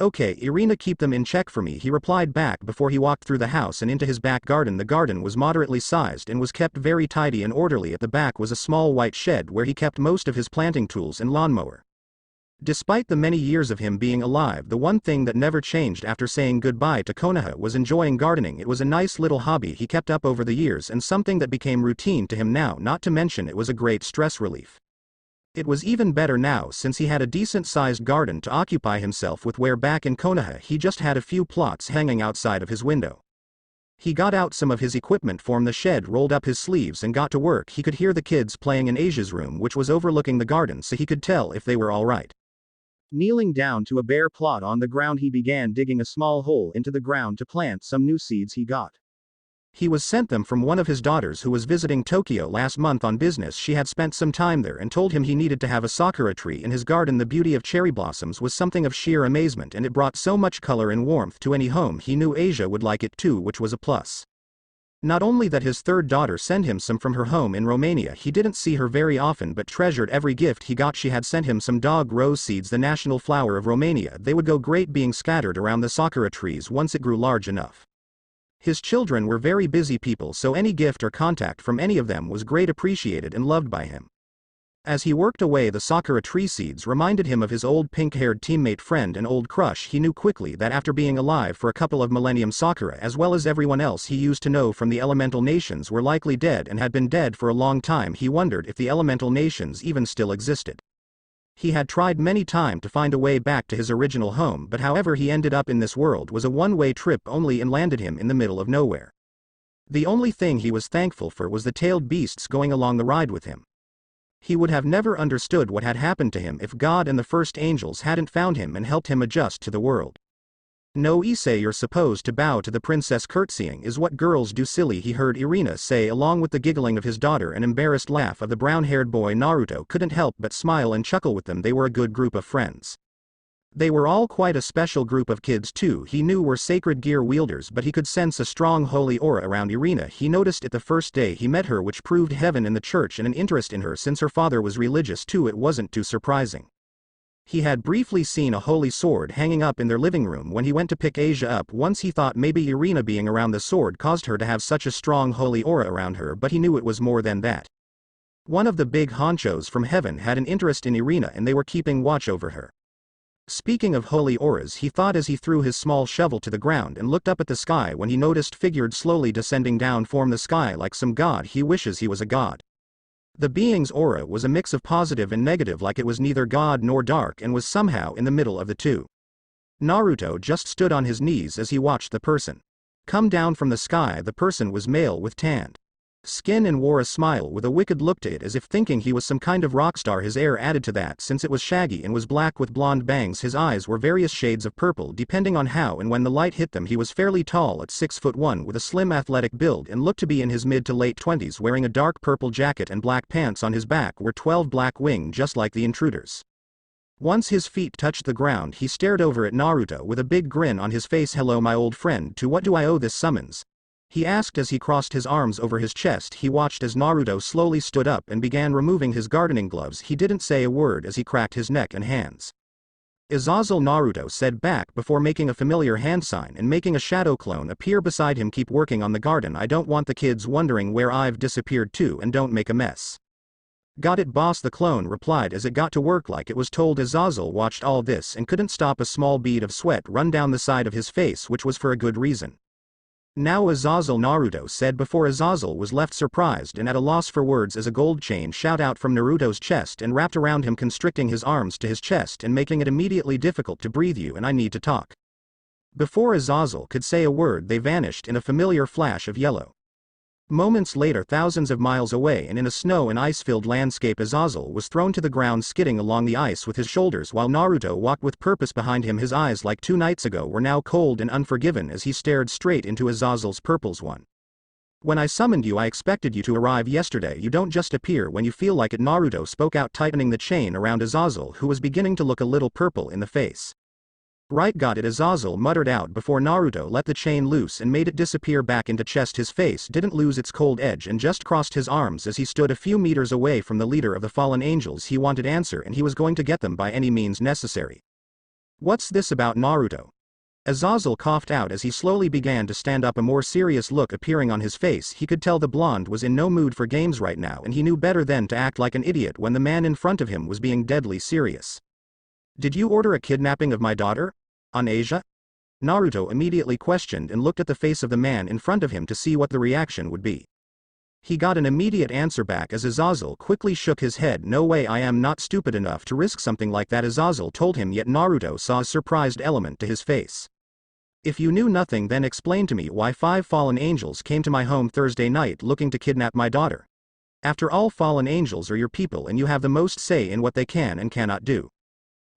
Okay, Irina, keep them in check for me, he replied back before he walked through the house and into his back garden. The garden was moderately sized and was kept very tidy and orderly. At the back was a small white shed where he kept most of his planting tools and lawnmower. Despite the many years of him being alive, the one thing that never changed after saying goodbye to Konoha was enjoying gardening. It was a nice little hobby he kept up over the years and something that became routine to him now, not to mention it was a great stress relief. It was even better now since he had a decent-sized garden to occupy himself with, where back in Konoha he just had a few plots hanging outside of his window. He got out some of his equipment from the shed, rolled up his sleeves and got to work. He could hear the kids playing in Asia's room, which was overlooking the garden, so he could tell if they were all right. Kneeling down to a bare plot on the ground, he began digging a small hole into the ground to plant some new seeds he got. He was sent them from one of his daughters who was visiting Tokyo last month on business. She had spent some time there and told him he needed to have a sakura tree in his garden. The beauty of cherry blossoms was something of sheer amazement, and it brought so much color and warmth to any home. He knew Asia would like it too, which was a plus. Not only that his third daughter sent him some from her home in Romania, he didn't see her very often but treasured every gift he got. She had sent him some dog rose seeds, the national flower of Romania. They would go great being scattered around the sakura trees once it grew large enough. His children were very busy people, so any gift or contact from any of them was great appreciated and loved by him. As he worked away, the sakura tree seeds reminded him of his old pink-haired teammate friend and old crush. He knew quickly that after being alive for a couple of millennium, Sakura, as well as everyone else he used to know from the elemental nations, were likely dead and had been dead for a long time. He wondered if the elemental nations even still existed. He had tried many times to find a way back to his original home, but however he ended up in this world was a one-way trip only and landed him in the middle of nowhere. The only thing he was thankful for was the tailed beasts going along the ride with him. He would have never understood what had happened to him if God and the first angels hadn't found him and helped him adjust to the world. "No, Issei, you're supposed to bow to the princess. Curtsying is what girls do, silly," he heard Irina say, along with the giggling of his daughter and embarrassed laugh of the brown-haired boy. Naruto couldn't help but smile and chuckle with them. They were a good group of friends. They were all quite a special group of kids too. He knew were sacred gear wielders, but he could sense a strong holy aura around Irina. He noticed it the first day he met her, which proved heaven in the church and an interest in her since her father was religious too. It wasn't too surprising. He had briefly seen a holy sword hanging up in their living room when he went to pick Asia up once. He thought maybe Irina being around the sword caused her to have such a strong holy aura around her, but he knew it was more than that. One of the big honchos from heaven had an interest in Irina and they were keeping watch over her. Speaking of holy auras, he thought as he threw his small shovel to the ground and looked up at the sky when he noticed figures slowly descending down from the sky like some god. He wishes he was a god. The being's aura was a mix of positive and negative, like it was neither god nor dark and was somehow in the middle of the two. Naruto just stood on his knees as he watched the person come down from the sky. The person was male with tanned skin and wore a smile with a wicked look to it, as if thinking he was some kind of rock star. His hair added to that since it was shaggy and was black with blonde bangs. His eyes were various shades of purple depending on how and when the light hit them. He was fairly tall at 6'1" with a slim athletic build and looked to be in his mid to late 20s, wearing a dark purple jacket and black pants. On his back were 12 black wings, just like the intruders. Once his feet touched the ground, he stared over at Naruto with a big grin on his face. "Hello, my old friend. To what do I owe this summons?" he asked as he crossed his arms over his chest. He watched as Naruto slowly stood up and began removing his gardening gloves. He didn't say a word as he cracked his neck and hands. "Azazel," Naruto said back before making a familiar hand sign and making a shadow clone appear beside him. "Keep working on the garden. I don't want the kids wondering where I've disappeared to, and don't make a mess." "Got it, boss," the clone replied as it got to work like it was told. Azazel watched all this and couldn't stop a small bead of sweat run down the side of his face, which was for a good reason. "Now, Azazel," Naruto said before Azazel was left surprised and at a loss for words as a gold chain shot out from Naruto's chest and wrapped around him, constricting his arms to his chest and making it immediately difficult to breathe. "You and I need to talk." Before Azazel could say a word, they vanished in a familiar flash of yellow. Moments later, thousands of miles away and in a snow and ice-filled landscape, Azazel was thrown to the ground, skidding along the ice with his shoulders while Naruto walked with purpose behind him. His eyes, like 2 nights ago, were now cold and unforgiving as he stared straight into Azazel's purples. "One. When I summoned you, I expected you to arrive yesterday. You don't just appear when you feel like it," Naruto spoke out, tightening the chain around Azazel, who was beginning to look a little purple in the face. "Right, got it," Azazel muttered out before Naruto let the chain loose and made it disappear back into chest. His face didn't lose its cold edge and just crossed his arms as he stood a few meters away from the leader of the fallen angels. He wanted answer and he was going to get them by any means necessary. "What's this about, Naruto?" Azazel coughed out as he slowly began to stand up, a more serious look appearing on his face. He could tell the blonde was in no mood for games right now, and he knew better than to act like an idiot when the man in front of him was being deadly serious. "Did you order a kidnapping of my daughter? On Asia?" Naruto immediately questioned and looked at the face of the man in front of him to see what the reaction would be. He got an immediate answer back as Azazel quickly shook his head. No way, I am not stupid enough to risk something like that, Azazel told him, yet Naruto saw a surprised element to his face. If you knew nothing, then explain to me why 5 fallen angels came to my home Thursday night looking to kidnap my daughter. After all, fallen angels are your people and you have the most say in what they can and cannot do.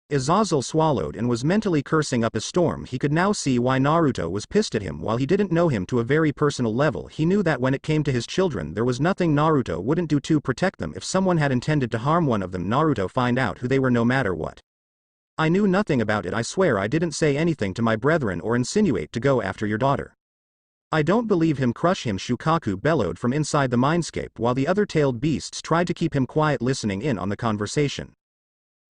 Azazel swallowed and was mentally cursing up a storm. He could now see why Naruto was pissed at him. While he didn't know him to a very personal level, he knew that when it came to his children there was nothing Naruto wouldn't do to protect them. If someone had intended to harm one of them, Naruto find out who they were no matter what. I knew nothing about it. I swear I didn't say anything to my brethren or insinuate to go after your daughter. I don't believe him. Crush him, Shukaku bellowed from inside the mindscape while the other tailed beasts tried to keep him quiet, listening in on the conversation.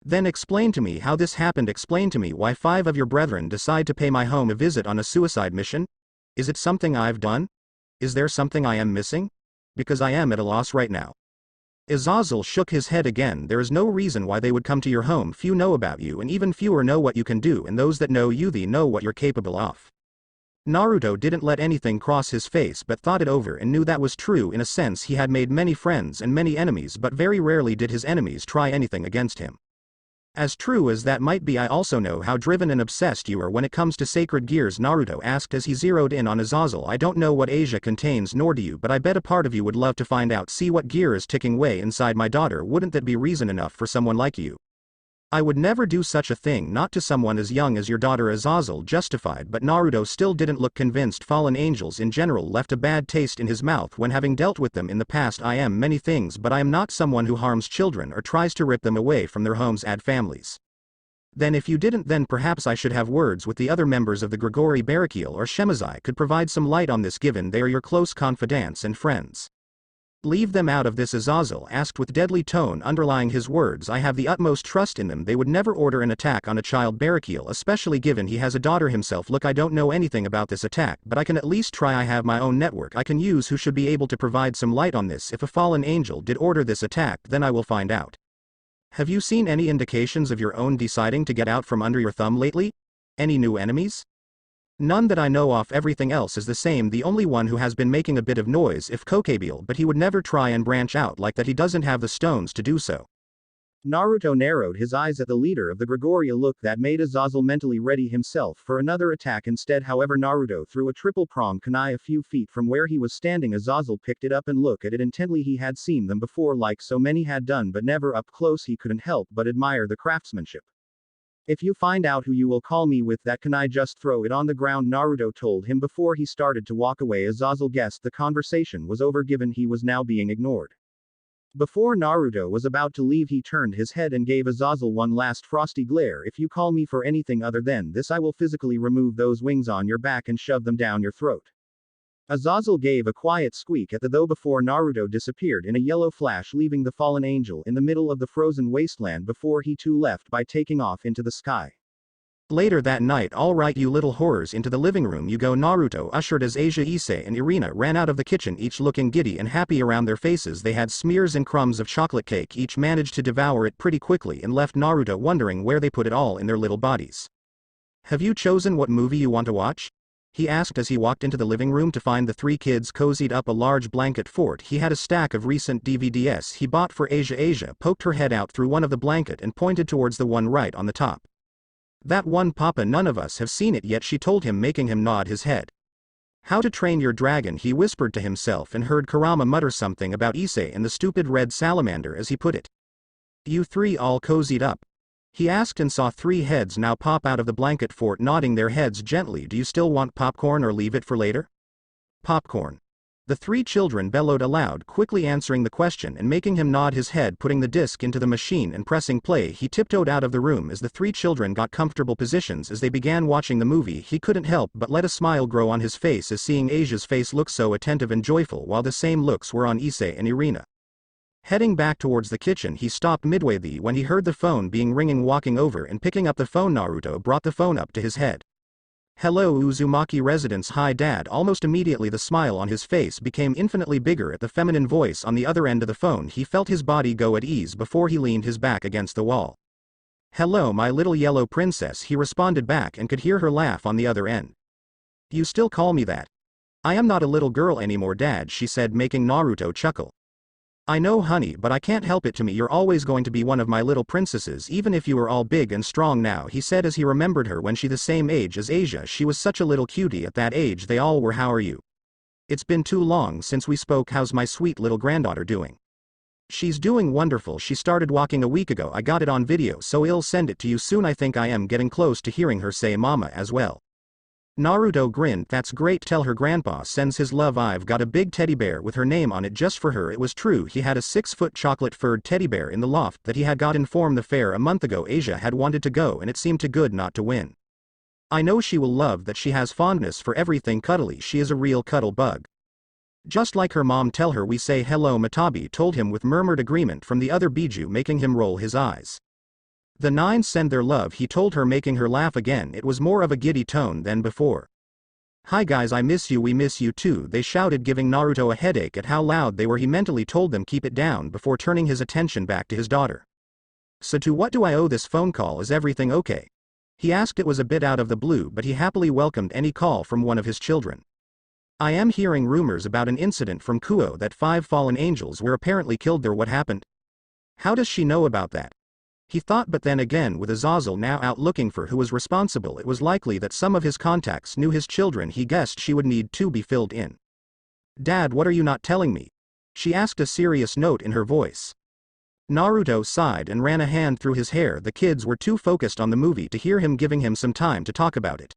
Then explain to me how this happened. Explain to me why 5 of your brethren decide to pay my home a visit on a suicide mission. Is it something I've done? Is there something I am missing? Because I am at a loss right now. Azazel shook his head again. There is no reason why they would come to your home. Few know about you and even fewer know what you can do, and those that know you, they know what you're capable of. Naruto didn't let anything cross his face but thought it over and knew that was true. In a sense, he had made many friends and many enemies, but very rarely did his enemies try anything against him. As true as that might be, I also know how driven and obsessed you are when it comes to sacred gears, Naruto asked as he zeroed in on Azazel. I don't know what Asia contains, nor do you, but I bet a part of you would love to find out. See what gear is ticking away inside my daughter. Wouldn't that be reason enough for someone like you? I would never do such a thing, not to someone as young as your daughter, Azazel justified, but Naruto still didn't look convinced. Fallen angels in general left a bad taste in his mouth when having dealt with them in the past. I am many things, but I am not someone who harms children or tries to rip them away from their homes and families. Then if you didn't, then perhaps I should have words with the other members of the Grigori Barakiel, or Shemazai could provide some light on this, given they are your close confidants and friends. Leave them out of this, Azazel asked with deadly tone underlying his words. I have the utmost trust in them. They would never order an attack on a child Barakiel, especially given he has a daughter himself. Look, I don't know anything about this attack, but I can at least try. I have my own network I can use who should be able to provide some light on this. If a fallen angel did order this attack, then I will find out. Have you seen any indications of your own deciding to get out from under your thumb lately? Any new enemies? None that I know of. Everything else is the same. The only one who has been making a bit of noise if Kokabiel, but he would never try and branch out like that. He doesn't have the stones to do so. Naruto narrowed his eyes at the leader of the Grigori, a look that made Azazel mentally ready himself for another attack. Instead, however, Naruto threw a triple-pronged kunai a few feet from where he was standing. Azazel picked it up and looked at it intently. He had seen them before, like so many had done, but never up close. He couldn't help but admire the craftsmanship. If you find out who you will call me with that kunai, just throw it on the ground, Naruto told him before he started to walk away. Azazel guessed the conversation was over given he was now being ignored. Before Naruto was about to leave, he turned his head and gave Azazel one last frosty glare. If you call me for anything other than this, I will physically remove those wings on your back and shove them down your throat. Azazel gave a quiet squeak at the though before Naruto disappeared in a yellow flash, leaving the fallen angel in the middle of the frozen wasteland before he too left by taking off into the sky. Later that night, all right you little horrors, into the living room you go, Naruto ushered as Asia, Issei and Irina ran out of the kitchen, each looking giddy and happy around their faces. They had smears and crumbs of chocolate cake, each managed to devour it pretty quickly and left Naruto wondering where they put it all in their little bodies. Have you chosen what movie you want to watch? He asked as he walked into the living room to find the 3 kids cozied up a large blanket fort. He had a stack of recent DVDs he bought for Asia. Asia poked her head out through one of the blanket and pointed towards the one right on the top. That one, Papa, none of us have seen it yet, she told him, making him nod his head. How to Train Your Dragon, he whispered to himself and heard Kurama mutter something about Issei and the stupid red salamander as he put it. You 3 all cozied up? He asked and saw 3 heads now pop out of the blanket fort, nodding their heads gently. Do you still want popcorn or leave it for later? Popcorn. The 3 children bellowed aloud, quickly answering the question and making him nod his head. Putting the disc into the machine and pressing play, he tiptoed out of the room. As the 3 children got comfortable positions as they began watching the movie, he couldn't help but let a smile grow on his face as seeing Asia's face look so attentive and joyful, while the same looks were on Issei and Irina. Heading back towards the kitchen, he stopped midway when he heard the phone being ringing. Walking over and picking up the phone, Naruto brought the phone up to his head. Hello, Uzumaki residence. Hi Dad. Almost immediately the smile on his face became infinitely bigger at the feminine voice on the other end of the phone. He felt his body go at ease before he leaned his back against the wall. Hello, my little yellow princess, he responded back and could hear her laugh on the other end. You still call me that? I am not a little girl anymore, Dad, she said, making Naruto chuckle. I know, honey, but I can't help it. To me, you're always going to be one of my little princesses, even if you are all big and strong now, he said as he remembered her when she the same age as Asia. She was such a little cutie at that age. They all were. How are you? It's been too long since we spoke. How's my sweet little granddaughter doing? She's doing wonderful. She started walking a week ago. I got it on video, so I'll send it to you soon. I think I am getting close to hearing her say mama as well. Naruto grinned. That's great. Tell her grandpa sends his love. I've got a big teddy bear with her name on it just for her. It was true. He had a 6-foot chocolate-furred teddy bear in the loft that he had gotten from the fair a month ago. Asia had wanted to go and it seemed too good not to win. I know she will love that. She has fondness for everything cuddly. She is a real cuddle bug. Just like her mom. Tell her we say hello. Matabi told him with murmured agreement from the other Biju, making him roll his eyes. The 9 send their love, he told her, making her laugh again. It was more of a giddy tone than before. Hi guys, I miss you. We miss you too, they shouted, giving Naruto a headache at how loud they were. He mentally told them keep it down before turning his attention back to his daughter. So to what do I owe this phone call? Is everything okay? He asked. It was a bit out of the blue, but he happily welcomed any call from one of his children. I am hearing rumors about an incident from Kuo that 5 fallen angels were apparently killed there. What happened? How does she know about that? He thought, but then again, with Azazel now out looking for who was responsible, it was likely that some of his contacts knew his children. He guessed she would need to be filled in. Dad, what are you not telling me? She asked, a serious note in her voice. Naruto sighed and ran a hand through his hair. The kids were too focused on the movie to hear him, giving him some time to talk about it.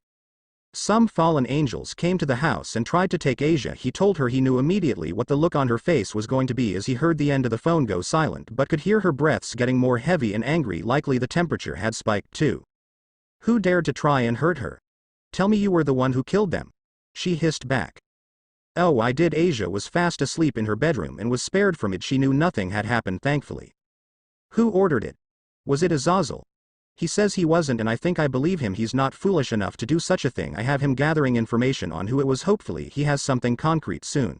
Some fallen angels came to the house and tried to take Asia. He told her he knew immediately what the look on her face was going to be as he heard the end of the phone go silent, but could hear her breaths getting more heavy and angry. Likely the temperature had spiked too. Who dared to try and hurt her? Tell me you were the one who killed them. She hissed back. Oh, I did. Asia was fast asleep in her bedroom and was spared from it. She knew nothing had happened, thankfully. Who ordered it? Was it Azazel? He says he wasn't, and I think I believe him. He's not foolish enough to do such a thing. I have him gathering information on who it was. Hopefully he has something concrete soon.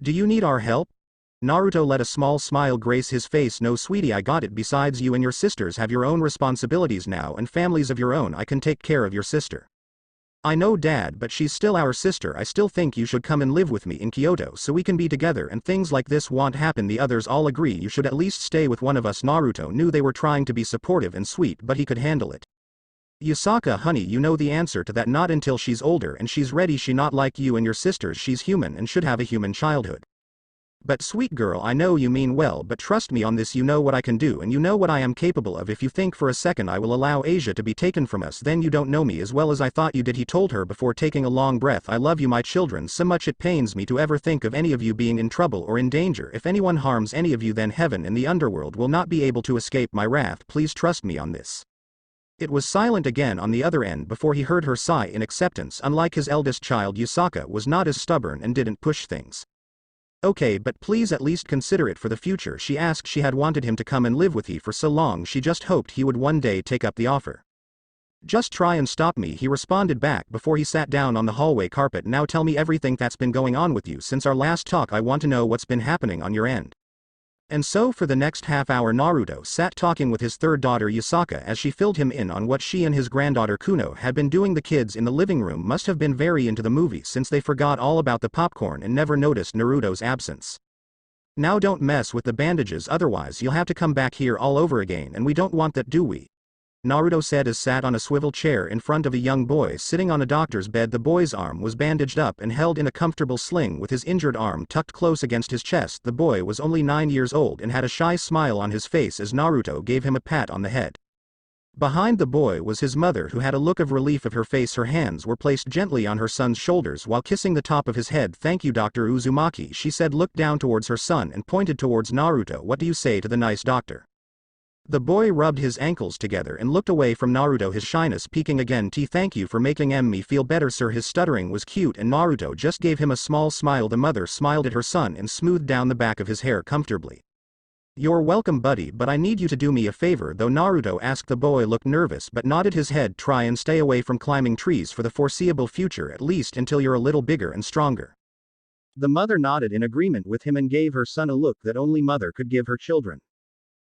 Do you need our help? Naruto let a small smile grace his face. No sweetie, I got it. Besides, you and your sisters have your own responsibilities now and families of your own. I can take care of your sister. I know, Dad, but she's still our sister. I still think you should come and live with me in Kyoto so we can be together and things like this won't happen. The others all agree you should at least stay with one of us. Naruto knew they were trying to be supportive and sweet, but he could handle it. Yusaka, honey, you know the answer to that. Not until she's older and she's ready. She not like you and your sisters. She's human and should have a human childhood. But sweet girl, I know you mean well, but trust me on this. You know what I can do and you know what I am capable of. If you think for a second I will allow Asia to be taken from us, then you don't know me as well as I thought you did, he told her before taking a long breath. I love you, my children, so much it pains me to ever think of any of you being in trouble or in danger. If anyone harms any of you, then heaven and the underworld will not be able to escape my wrath. Please trust me on this. It was silent again on the other end before he heard her sigh in acceptance. Unlike his eldest child, Yusaka was not as stubborn and didn't push things. Okay, but please at least consider it for the future, she asked. She had wanted him to come and live with he for so long. She just hoped he would one day take up the offer. Just try and stop me, he responded back before he sat down on the hallway carpet. Now tell me everything that's been going on with you since our last talk. I want to know what's been happening on your end. And so for the next half hour Naruto sat talking with his third daughter Yusaka as she filled him in on what she and his granddaughter Kuno had been doing. The kids in the living room must have been very into the movie since they forgot all about the popcorn and never noticed Naruto's absence. Now don't mess with the bandages, otherwise you'll have to come back here all over again, and we don't want that, do we? Naruto said as sat on a swivel chair in front of a young boy sitting on a doctor's bed. The boy's arm was bandaged up and held in a comfortable sling with his injured arm tucked close against his chest. The boy was only 9 years old and had a shy smile on his face as Naruto gave him a pat on the head. Behind the boy was his mother, who had a look of relief of her face. Her hands were placed gently on her son's shoulders while kissing the top of his head. Thank you, Dr. Uzumaki, she said, looked down towards her son and pointed towards Naruto. What do you say to the nice doctor? The boy rubbed his ankles together and looked away from Naruto, his shyness peaking again. Thank you for making me feel better, sir. His stuttering was cute and Naruto just gave him a small smile. The mother smiled at her son and smoothed down the back of his hair comfortably. You're welcome, buddy, but I need you to do me a favor though, Naruto asked. The boy looked nervous but nodded his head. Try and stay away from climbing trees for the foreseeable future, at least until you're a little bigger and stronger. The mother nodded in agreement with him and gave her son a look that only mother could give her children.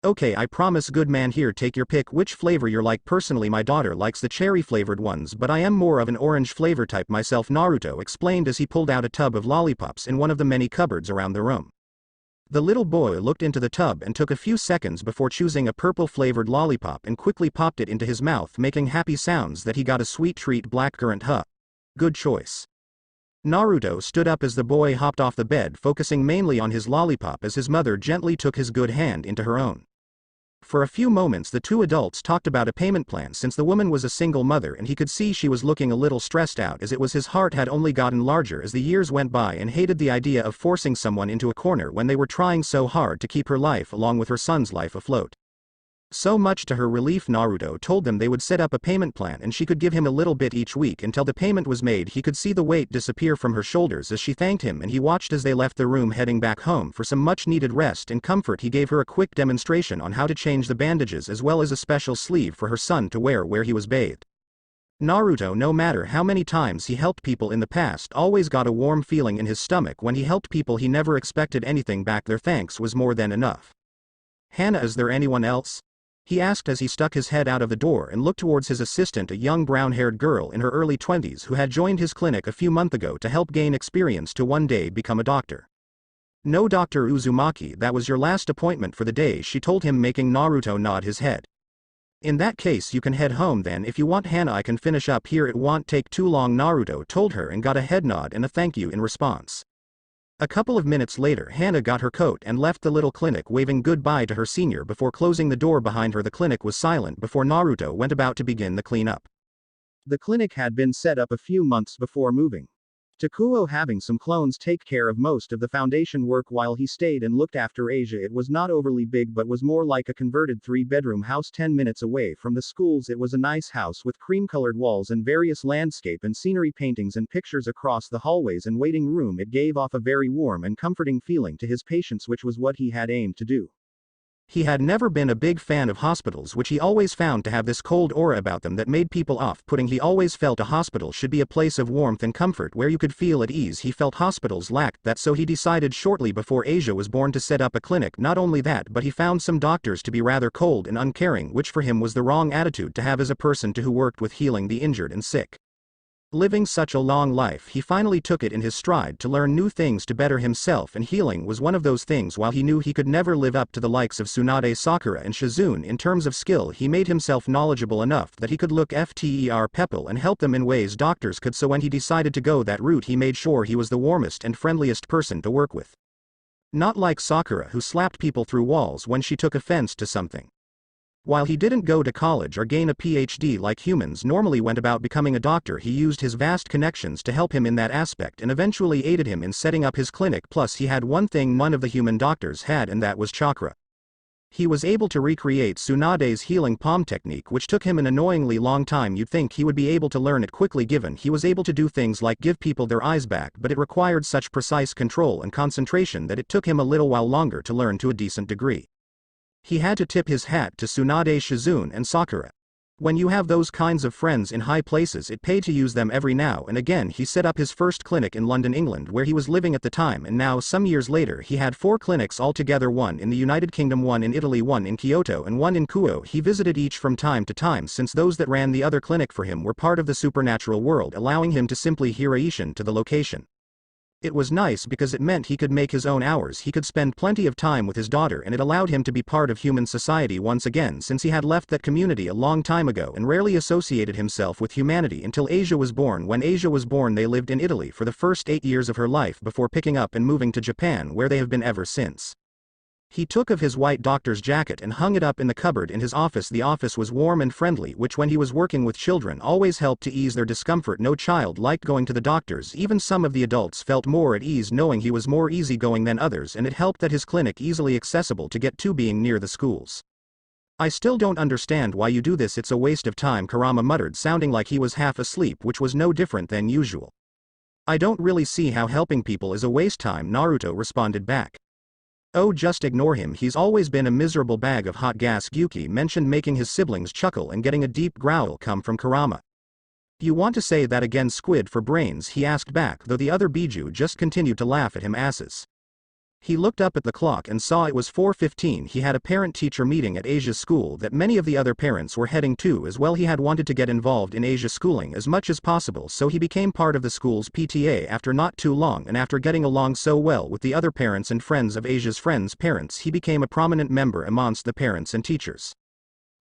Okay, I promise, good man. Here, take your pick which flavor you like. Personally, my daughter likes the cherry flavored ones, but I am more of an orange flavor type myself, Naruto explained as he pulled out a tub of lollipops in one of the many cupboards around the room. The little boy looked into the tub and took a few seconds before choosing a purple flavored lollipop and quickly popped it into his mouth, making happy sounds that he got a sweet treat. Blackcurrant, huh? Good choice. Naruto stood up as the boy hopped off the bed, focusing mainly on his lollipop as his mother gently took his good hand into her own. For a few moments the two adults talked about a payment plan, since the woman was a single mother and he could see she was looking a little stressed out, as it was his heart had only gotten larger as the years went by and hated the idea of forcing someone into a corner when they were trying so hard to keep her life along with her son's life afloat. So much to her relief, Naruto told them they would set up a payment plan and she could give him a little bit each week until the payment was made. He could see the weight disappear from her shoulders as she thanked him, and he watched as they left the room heading back home for some much needed rest and comfort. He gave her a quick demonstration on how to change the bandages as well as a special sleeve for her son to wear where he was bathed. Naruto, no matter how many times he helped people in the past, always got a warm feeling in his stomach when he helped people. He never expected anything back. Their thanks was more than enough. Hana, is there anyone else? He asked as he stuck his head out of the door and looked towards his assistant, a young brown-haired girl in her early 20s who had joined his clinic a few months ago to help gain experience to one day become a doctor. No, Dr. Uzumaki, that was your last appointment for the day, she told him, making Naruto nod his head. In that case you can head home then if you want, Hana. I can finish up here, it won't take too long, Naruto told her and got a head nod and a thank you in response. A couple of minutes later Hana got her coat and left the little clinic, waving goodbye to her senior before closing the door behind her. The clinic was silent before Naruto went about to begin the cleanup. The clinic had been set up a few months before moving to Kuo, having some clones take care of most of the foundation work while he stayed and looked after Asia. It was not overly big but was more like a converted 3-bedroom house 10 minutes away from the schools. It was a nice house with cream-colored walls and various landscape and scenery paintings and pictures across the hallways and waiting room. It gave off a very warm and comforting feeling to his patients, which was what he had aimed to do. He had never been a big fan of hospitals, which he always found to have this cold aura about them that made people off-putting. He always felt a hospital should be a place of warmth and comfort where you could feel at ease. He felt hospitals lacked that, so he decided shortly before Asia was born to set up a clinic. Not only that, but he found some doctors to be rather cold and uncaring, which for him was the wrong attitude to have as a person who worked with healing the injured and sick. Living such a long life, he finally took it in his stride to learn new things to better himself, and healing was one of those things. While he knew he could never live up to the likes of Tsunade, Sakura and Shizune in terms of skill, he made himself knowledgeable enough that he could look after people and help them in ways doctors could. So when he decided to go that route, he made sure he was the warmest and friendliest person to work with. Not like Sakura, who slapped people through walls when she took offense to something. While he didn't go to college or gain a PhD like humans normally went about becoming a doctor, he used his vast connections to help him in that aspect and eventually aided him in setting up his clinic. Plus he had one thing none of the human doctors had, and that was chakra. He was able to recreate Tsunade's healing palm technique, which took him an annoyingly long time. You'd think he would be able to learn it quickly given he was able to do things like give people their eyes back, but it required such precise control and concentration that it took him a little while longer to learn to a decent degree. He had to tip his hat to Tsunade, Shizune and Sakura. When you have those kinds of friends in high places, it paid to use them every now and again. He set up his first clinic in London, England, where he was living at the time, and now some years later he had 4 clinics altogether, 1 in the United Kingdom, 1 in Italy, 1 in Kyoto and 1 in Kuo. He visited each from time to time, since those that ran the other clinic for him were part of the supernatural world, allowing him to simply Hiraishin to the location. It was nice because it meant he could make his own hours, he could spend plenty of time with his daughter, and it allowed him to be part of human society once again, since he had left that community a long time ago and rarely associated himself with humanity until Asia was born. When Asia was born, they lived in Italy for the first 8 years of her life before picking up and moving to Japan, where they have been ever since. He took off his white doctor's jacket and hung it up in the cupboard in his office. The office was warm and friendly, which when he was working with children always helped to ease their discomfort. No child liked going to the doctors, even some of the adults felt more at ease knowing he was more easygoing than others, and it helped that his clinic easily accessible to get to, being near the schools. I still don't understand why you do this, it's a waste of time, Kurama muttered, sounding like he was half asleep, which was no different than usual. I don't really see how helping people is a waste time, Naruto responded back. Oh, just ignore him, he's always been a miserable bag of hot gas, Gyuki mentioned, making his siblings chuckle and getting a deep growl come from Kurama. You want to say that again, squid for brains, he asked back, though the other Biju just continued to laugh at him. Asses. He looked up at the clock and saw it was 4:15. He had a parent-teacher meeting at Asia's school that many of the other parents were heading to as well. He had wanted to get involved in Asia's schooling as much as possible, so he became part of the school's PTA after not too long, and after getting along so well with the other parents and friends of Asia's friends' parents, he became a prominent member amongst the parents and teachers.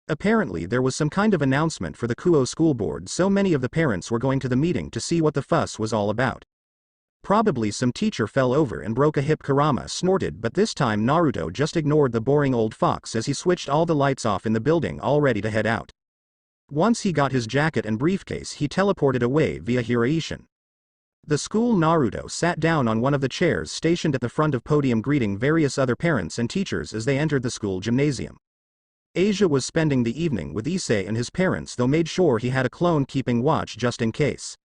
Apparently there was some kind of announcement for the Kuo school board, so many of the parents were going to the meeting to see what the fuss was all about. Probably some teacher fell over and broke a hip, Kurama snorted, but this time Naruto just ignored the boring old fox as he switched all the lights off in the building, all ready to head out. Once he got his jacket and briefcase, he teleported away via Hiraishin. The school Naruto sat down on one of the chairs stationed at the front of podium, greeting various other parents and teachers as they entered the school gymnasium. Asia was spending the evening with Issei and his parents, though made sure he had a clone keeping watch just in case.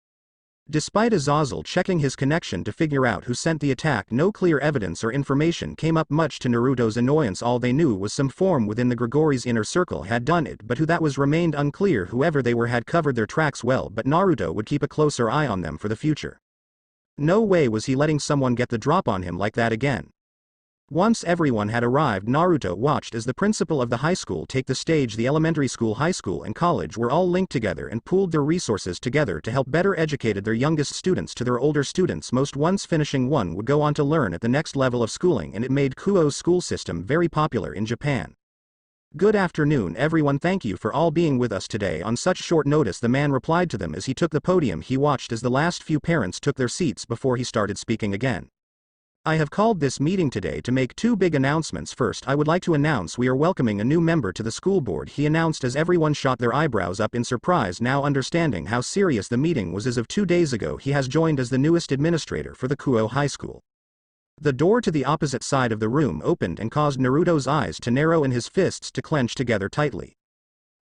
Despite Azazel checking his connection to figure out who sent the attack, no clear evidence or information came up, much to Naruto's annoyance. All they knew was some form within the Grigori's inner circle had done it, but who that was remained unclear. Whoever they were had covered their tracks well, but Naruto would keep a closer eye on them for the future. No way was he letting someone get the drop on him like that again. Once everyone had arrived, Naruto watched as the principal of the high school take the stage. The elementary school, high school, and college were all linked together and pooled their resources together to help better educate their youngest students to their older students. Most once finishing one would go on to learn at the next level of schooling, and it made Kuo's school system very popular in Japan. Good afternoon everyone, thank you for all being with us today on such short notice, the man replied to them as he took the podium. He watched as the last few parents took their seats before he started speaking again. I have called this meeting today to make two big announcements. First, I would like to announce we are welcoming a new member to the school board, he announced as everyone shot their eyebrows up in surprise, now understanding how serious the meeting was. As of 2 days ago, he has joined as the newest administrator for the Kuo High School. The door to the opposite side of the room opened and caused Naruto's eyes to narrow and his fists to clench together tightly.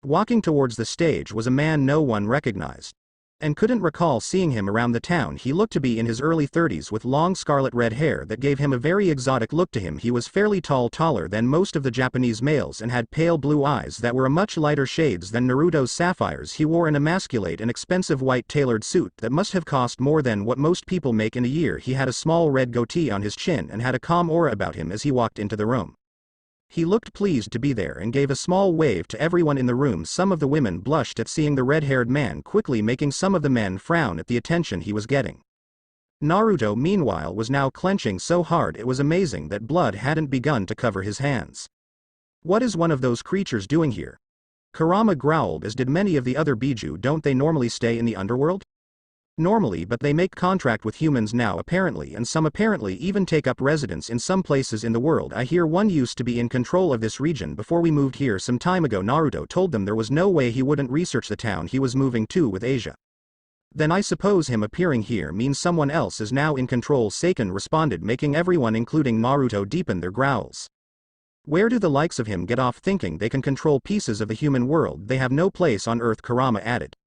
Walking towards the stage was a man no one recognized, and couldn't recall seeing him around the town. He looked to be in his early 30s with long scarlet red hair that gave him a very exotic look to him. He was fairly tall, taller than most of the Japanese males, and had pale blue eyes that were a much lighter shades than Naruto's sapphires. He wore an emasculate and expensive white tailored suit that must have cost more than what most people make in a year. He had a small red goatee on his chin and had a calm aura about him as he walked into the room. He looked pleased to be there and gave a small wave to everyone in the room. Some of the women blushed at seeing the red-haired man, quickly making some of the men frown at the attention he was getting. Naruto meanwhile was now clenching so hard it was amazing that blood hadn't begun to cover his hands. What is one of those creatures doing here? Kurama growled, as did many of the other Biju. Don't they normally stay in the underworld? Normally, but they make contract with humans now apparently, and some apparently even take up residence in some places in the world. I hear one used to be in control of this region before we moved here some time ago. Naruto told them there was no way he wouldn't research the town he was moving to with Asia. Then I suppose him appearing here means someone else is now in control, Seiken responded, making everyone including Naruto deepen their growls. Where do the likes of him get off thinking they can control pieces of the human world? They have no place on Earth, Kurama added.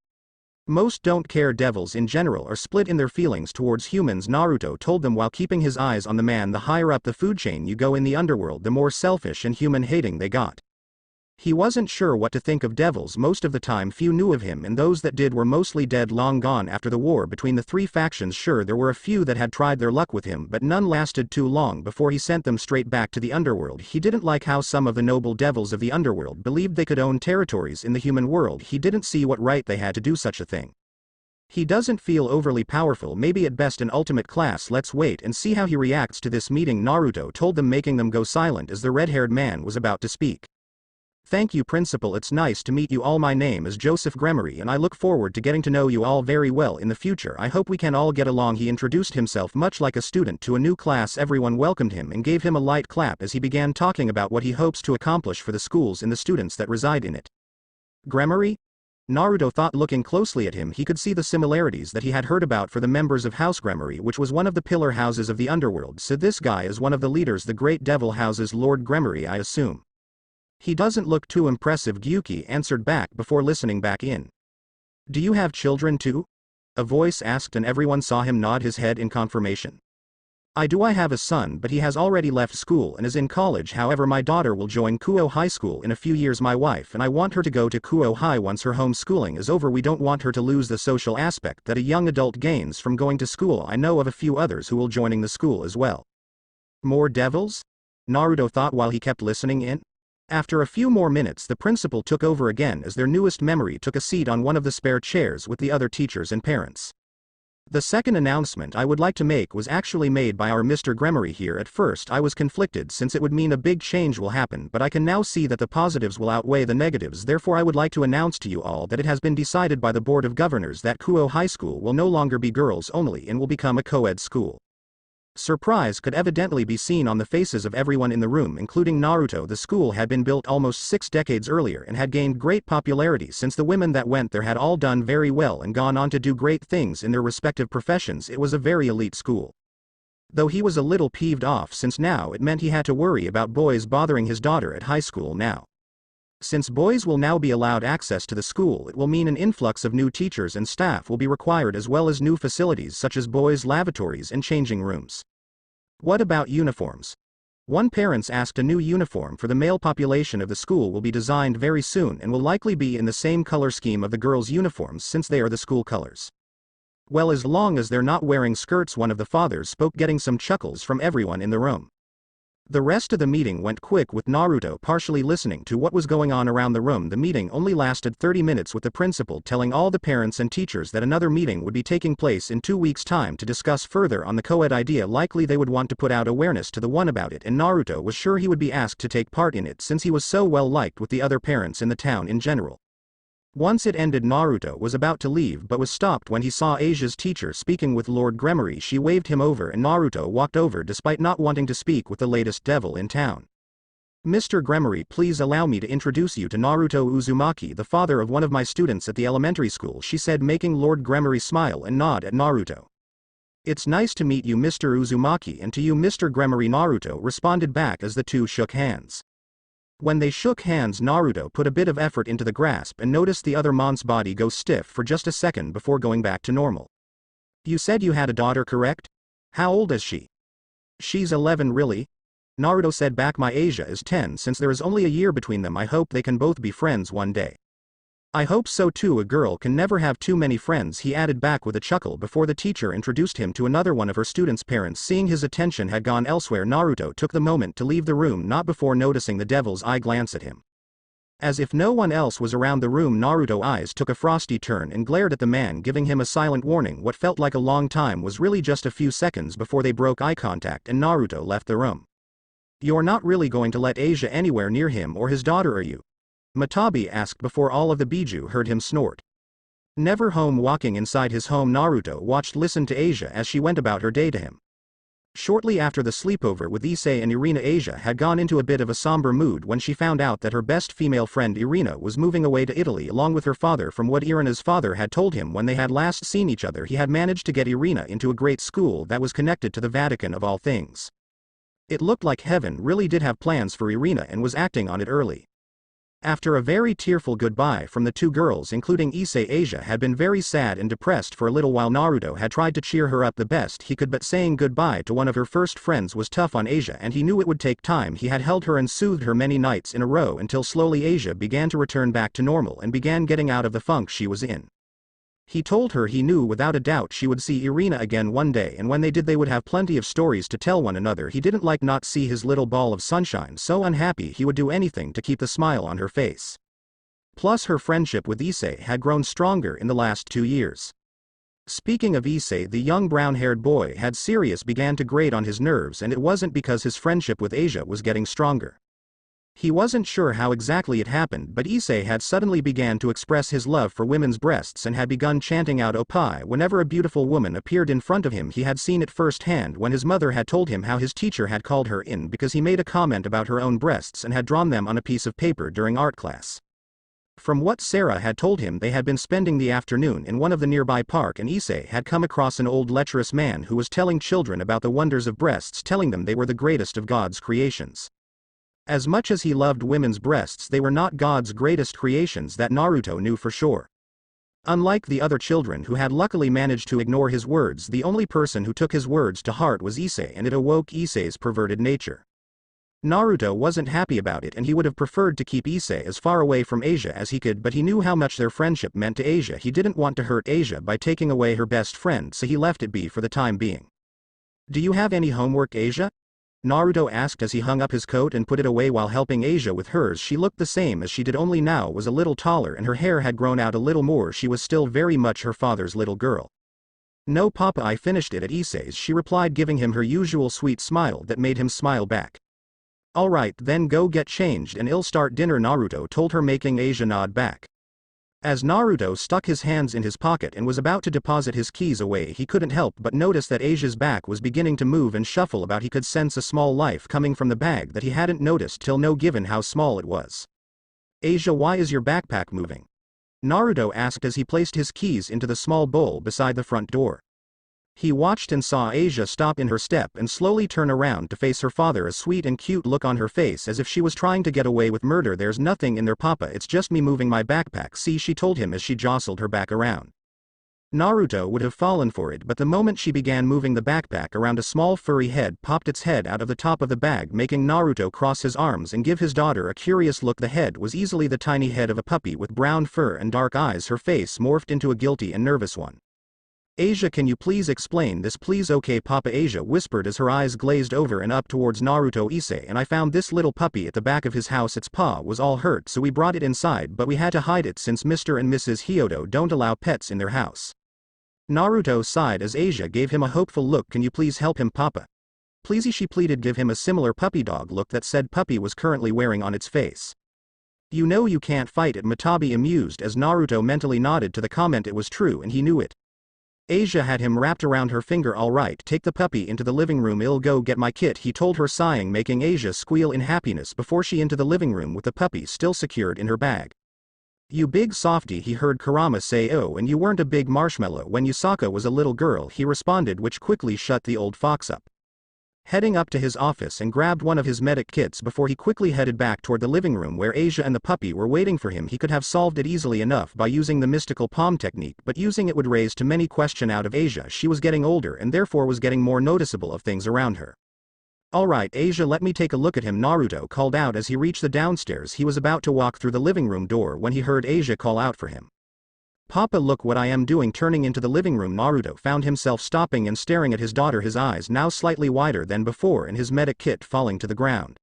Most don't care. Devils in general are split in their feelings towards humans, Naruto told them while keeping his eyes on the man. The higher up the food chain you go in the underworld, the more selfish and human-hating they got. He wasn't sure what to think of devils most of the time. Few knew of him, and those that did were mostly dead, long gone after the war between the three factions. Sure, there were a few that had tried their luck with him, but none lasted too long before he sent them straight back to the underworld. He didn't like how some of the noble devils of the underworld believed they could own territories in the human world. He didn't see what right they had to do such a thing. He doesn't feel overly powerful, maybe at best an ultimate class. Let's wait and see how he reacts to this meeting, Naruto told them, making them go silent as the red-haired man was about to speak. Thank you, Principal. It's nice to meet you all. My name is Joseph Gremory and I look forward to getting to know you all very well in the future. I hope we can all get along. He introduced himself much like a student to a new class. Everyone welcomed him and gave him a light clap as he began talking about what he hopes to accomplish for the schools and the students that reside in it. Gremory? Naruto thought, looking closely at him he could see the similarities that he had heard about for the members of House Gremory, which was one of the pillar houses of the underworld. So this guy is one of the leaders, the great devil houses. Lord Gremory, I assume. He doesn't look too impressive, Gyuki answered back before listening back in. Do you have children too? A voice asked and everyone saw him nod his head in confirmation. I do. I have a son, but he has already left school and is in college. However, my daughter will join Kuo High School in a few years. My wife and I want her to go to Kuo High once her homeschooling is over. We don't want her to lose the social aspect that a young adult gains from going to school. I know of a few others who will joining the school as well. More devils? Naruto thought while he kept listening in. After a few more minutes the principal took over again as their newest memory took a seat on one of the spare chairs with the other teachers and parents. The second announcement I would like to make was actually made by our Mr. Gremory here. At first I was conflicted since it would mean a big change will happen, but I can now see that the positives will outweigh the negatives. Therefore I would like to announce to you all that it has been decided by the Board of Governors that Kuo High School will no longer be girls only and will become a co-ed school. Surprise could evidently be seen on the faces of everyone in the room, including Naruto. The school had been built almost 6 decades earlier and had gained great popularity since the women that went there had all done very well and gone on to do great things in their respective professions. It was a very elite school. Though he was a little peeved off since now it meant he had to worry about boys bothering his daughter at high school now. Since boys will now be allowed access to the school, it will mean an influx of new teachers and staff will be required, as well as new facilities such as boys' lavatories and changing rooms. What about uniforms? One parent asked. A new uniform for the male population of the school will be designed very soon and will likely be in the same color scheme of the girls' uniforms since they are the school colors. Well, as long as they're not wearing skirts, one of the fathers spoke, getting some chuckles from everyone in the room. The rest of the meeting went quick with Naruto partially listening to what was going on around the room. The meeting only lasted 30 minutes with the principal telling all the parents and teachers that another meeting would be taking place in 2 weeks' time to discuss further on the co-ed idea. Likely they would want to put out awareness to the one about it, and Naruto was sure he would be asked to take part in it since he was so well liked with the other parents in the town in general. Once it ended, Naruto was about to leave but was stopped when he saw Asia's teacher speaking with Lord Gremory. She waved him over and Naruto walked over despite not wanting to speak with the latest devil in town. Mr. Gremory, please allow me to introduce you to Naruto Uzumaki, the father of one of my students at the elementary school, she said, making Lord Gremory smile and nod at Naruto. It's nice to meet you, Mr. Uzumaki, and to you, Mr. Gremory, Naruto responded back as the two shook hands. When they shook hands, Naruto put a bit of effort into the grasp and noticed the other mon's body go stiff for just a second before going back to normal. You said you had a daughter, correct? How old is she? She's 11, really? Naruto said back. My Asia is 10. Since there is only a year between them, I hope they can both be friends one day. I hope so too. A girl can never have too many friends, he added back with a chuckle before the teacher introduced him to another one of her students' parents. Seeing his attention had gone elsewhere, Naruto took the moment to leave the room, not before noticing the devil's eye glance at him. As if no one else was around the room, Naruto's eyes took a frosty turn and glared at the man, giving him a silent warning. What felt like a long time was really just a few seconds before they broke eye contact and Naruto left the room. You're not really going to let Asia anywhere near him or his daughter, are you? Matabi asked before all of the Biju heard him snort. Never home. Walking inside his home, Naruto listened to Asia as she went about her day to him. Shortly after the sleepover with Issei and Irina, Asia had gone into a bit of a somber mood when she found out that her best female friend Irina was moving away to Italy along with her father. From what Irina's father had told him when they had last seen each other, he had managed to get Irina into a great school that was connected to the Vatican of all things. It looked like heaven really did have plans for Irina and was acting on it early. After a very tearful goodbye from the two girls, including Issei, Asia had been very sad and depressed for a little while. Naruto had tried to cheer her up the best he could, but saying goodbye to one of her first friends was tough on Asia and he knew it would take time. He had held her and soothed her many nights in a row until slowly Asia began to return back to normal and began getting out of the funk she was in. He told her he knew without a doubt she would see Irina again one day, and when they did they would have plenty of stories to tell one another. He didn't like not see his little ball of sunshine so unhappy he would do anything to keep the smile on her face. Plus her friendship with Issei had grown stronger in the last 2 years. Speaking of Issei, the young brown-haired boy had began to grate on his nerves, and it wasn't because his friendship with Asia was getting stronger. He wasn't sure how exactly it happened, but Issei had suddenly began to express his love for women's breasts and had begun chanting out "Oppai" whenever a beautiful woman appeared in front of him. He had seen it firsthand when his mother had told him how his teacher had called her in because he made a comment about her own breasts and had drawn them on a piece of paper during art class. From what Sarah had told him, they had been spending the afternoon in one of the nearby park, and Issei had come across an old lecherous man who was telling children about the wonders of breasts, telling them they were the greatest of God's creations. As much as he loved women's breasts, they were not God's greatest creations, that Naruto knew for sure. Unlike the other children who had luckily managed to ignore his words, the only person who took his words to heart was Issei, and it awoke Issei's perverted nature. Naruto wasn't happy about it and he would have preferred to keep Issei as far away from Asia as he could, but he knew how much their friendship meant to Asia. He didn't want to hurt Asia by taking away her best friend, so he left it be for the time being. Do you have any homework, Asia? Naruto asked as he hung up his coat and put it away while helping Asia with hers. She looked the same as she did, only now was a little taller and her hair had grown out a little more. She was still very much her father's little girl. No papa, I finished it at Issei's, she replied, giving him her usual sweet smile that made him smile back. Alright then, go get changed and I'll start dinner, Naruto told her, making Asia nod back. As Naruto stuck his hands in his pocket and was about to deposit his keys away, he couldn't help but notice that Asia's back was beginning to move and shuffle about. He could sense a small life coming from the bag that he hadn't noticed till now, given how small it was. Asia, why is your backpack moving? Naruto asked as he placed his keys into the small bowl beside the front door. He watched and saw Asia stop in her step and slowly turn around to face her father, a sweet and cute look on her face as if she was trying to get away with murder. There's nothing in there, papa, it's just me moving my backpack, see, she told him as she jostled her back around. Naruto would have fallen for it, but the moment she began moving the backpack around, a small furry head popped its head out of the top of the bag, making Naruto cross his arms and give his daughter a curious look. The head was easily the tiny head of a puppy with brown fur and dark eyes. Her face morphed into a guilty and nervous one. Asia, can you please explain this, please? Okay papa, Asia whispered as her eyes glazed over and up towards Naruto. Issei and I found this little puppy at the back of his house. Its paw was all hurt, so we brought it inside, but we had to hide it since Mr. and Mrs. Hyodo don't allow pets in their house. Naruto sighed as Asia gave him a hopeful look. Can you please help him, papa? Pleasey, she pleaded. Give him a similar puppy dog look that said puppy was currently wearing on its face. You know you can't fight it, Matabi amused as Naruto mentally nodded to the comment. It was true and he knew it. Asia had him wrapped around her finger. Alright, take the puppy into the living room, I'll go get my kit, he told her, sighing, making Asia squeal in happiness before she into the living room with the puppy still secured in her bag. You big softy, he heard Kurama say. Oh, and you weren't a big marshmallow when Yusaka was a little girl, he responded, which quickly shut the old fox up. Heading up to his office and grabbed one of his medic kits before he quickly headed back toward the living room where Asia and the puppy were waiting for him. He could have solved it easily enough by using the mystical palm technique, but using it would raise too many questions out of Asia. She was getting older and therefore was getting more noticeable of things around her. Alright Asia, let me take a look at him, Naruto called out as he reached the downstairs. He was about to walk through the living room door when he heard Asia call out for him. Papa, look what I am doing. Turning into the living room, Naruto found himself stopping and staring at his daughter, his eyes now slightly wider than before and his medic kit falling to the ground.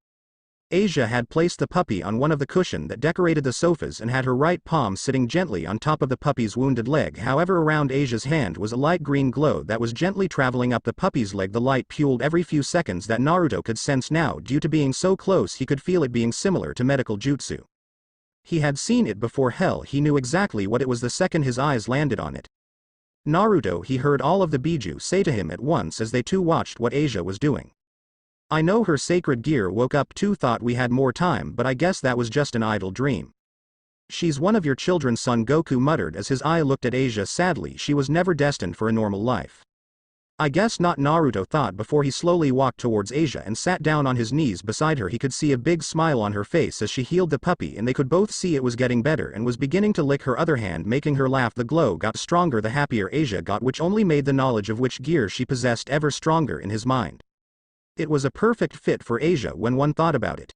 Asia had placed the puppy on one of the cushions that decorated the sofas and had her right palm sitting gently on top of the puppy's wounded leg. However, around Asia's hand was a light green glow that was gently traveling up the puppy's leg. The light fueled every few seconds that Naruto could sense now. Due to being so close, he could feel it being similar to medical jutsu. He had seen it before. Hell, he knew exactly what it was the second his eyes landed on it. Naruto, he heard all of the Biju say to him at once as they too watched what Asia was doing. I know her sacred gear woke up too, thought we had more time, but I guess that was just an idle dream. She's one of your children, Son Goku muttered as his eye looked at Asia sadly. She was never destined for a normal life. I guess not, Naruto thought before he slowly walked towards Asia and sat down on his knees beside her. He could see a big smile on her face as she healed the puppy, and they could both see it was getting better and was beginning to lick her other hand, making her laugh. The glow got stronger the happier Asia got, which only made the knowledge of which gear she possessed ever stronger in his mind. It was a perfect fit for Asia when one thought about it.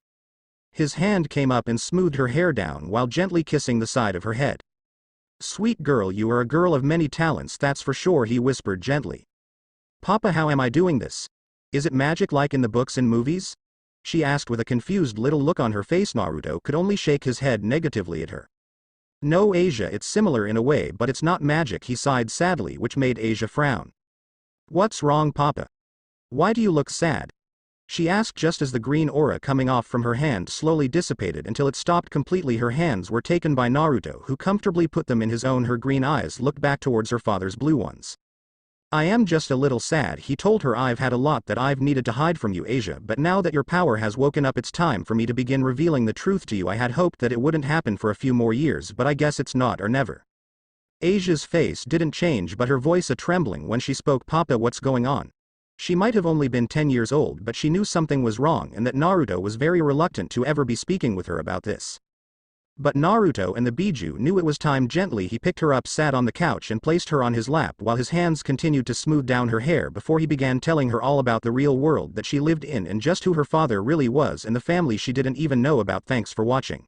His hand came up and smoothed her hair down while gently kissing the side of her head. Sweet girl, you are a girl of many talents, that's for sure, he whispered gently. Papa, how am I doing this? Is it magic like in the books and movies? She asked with a confused little look on her face. Naruto could only shake his head negatively at her. No, Asia, it's similar in a way, but it's not magic, he sighed sadly, which made Asia frown. What's wrong, Papa? Why do you look sad? She asked just as the green aura coming off from her hand slowly dissipated until it stopped completely. Her hands were taken by Naruto, who comfortably put them in his own. Her green eyes looked back towards her father's blue ones. I am just a little sad, he told her. I've had a lot that I've needed to hide from you, Asia, but now that your power has woken up, it's time for me to begin revealing the truth to you. I had hoped that it wouldn't happen for a few more years, but I guess it's not or never. Asia's face didn't change, but her voice a trembling when she spoke. Papa, what's going on? She might have only been 10 years old, but she knew something was wrong and that Naruto was very reluctant to ever be speaking with her about this. But Naruto and the Biju knew it was time. Gently he picked her up, sat on the couch and placed her on his lap while his hands continued to smooth down her hair before he began telling her all about the real world that she lived in and just who her father really was and the family she didn't even know about. Thanks for watching.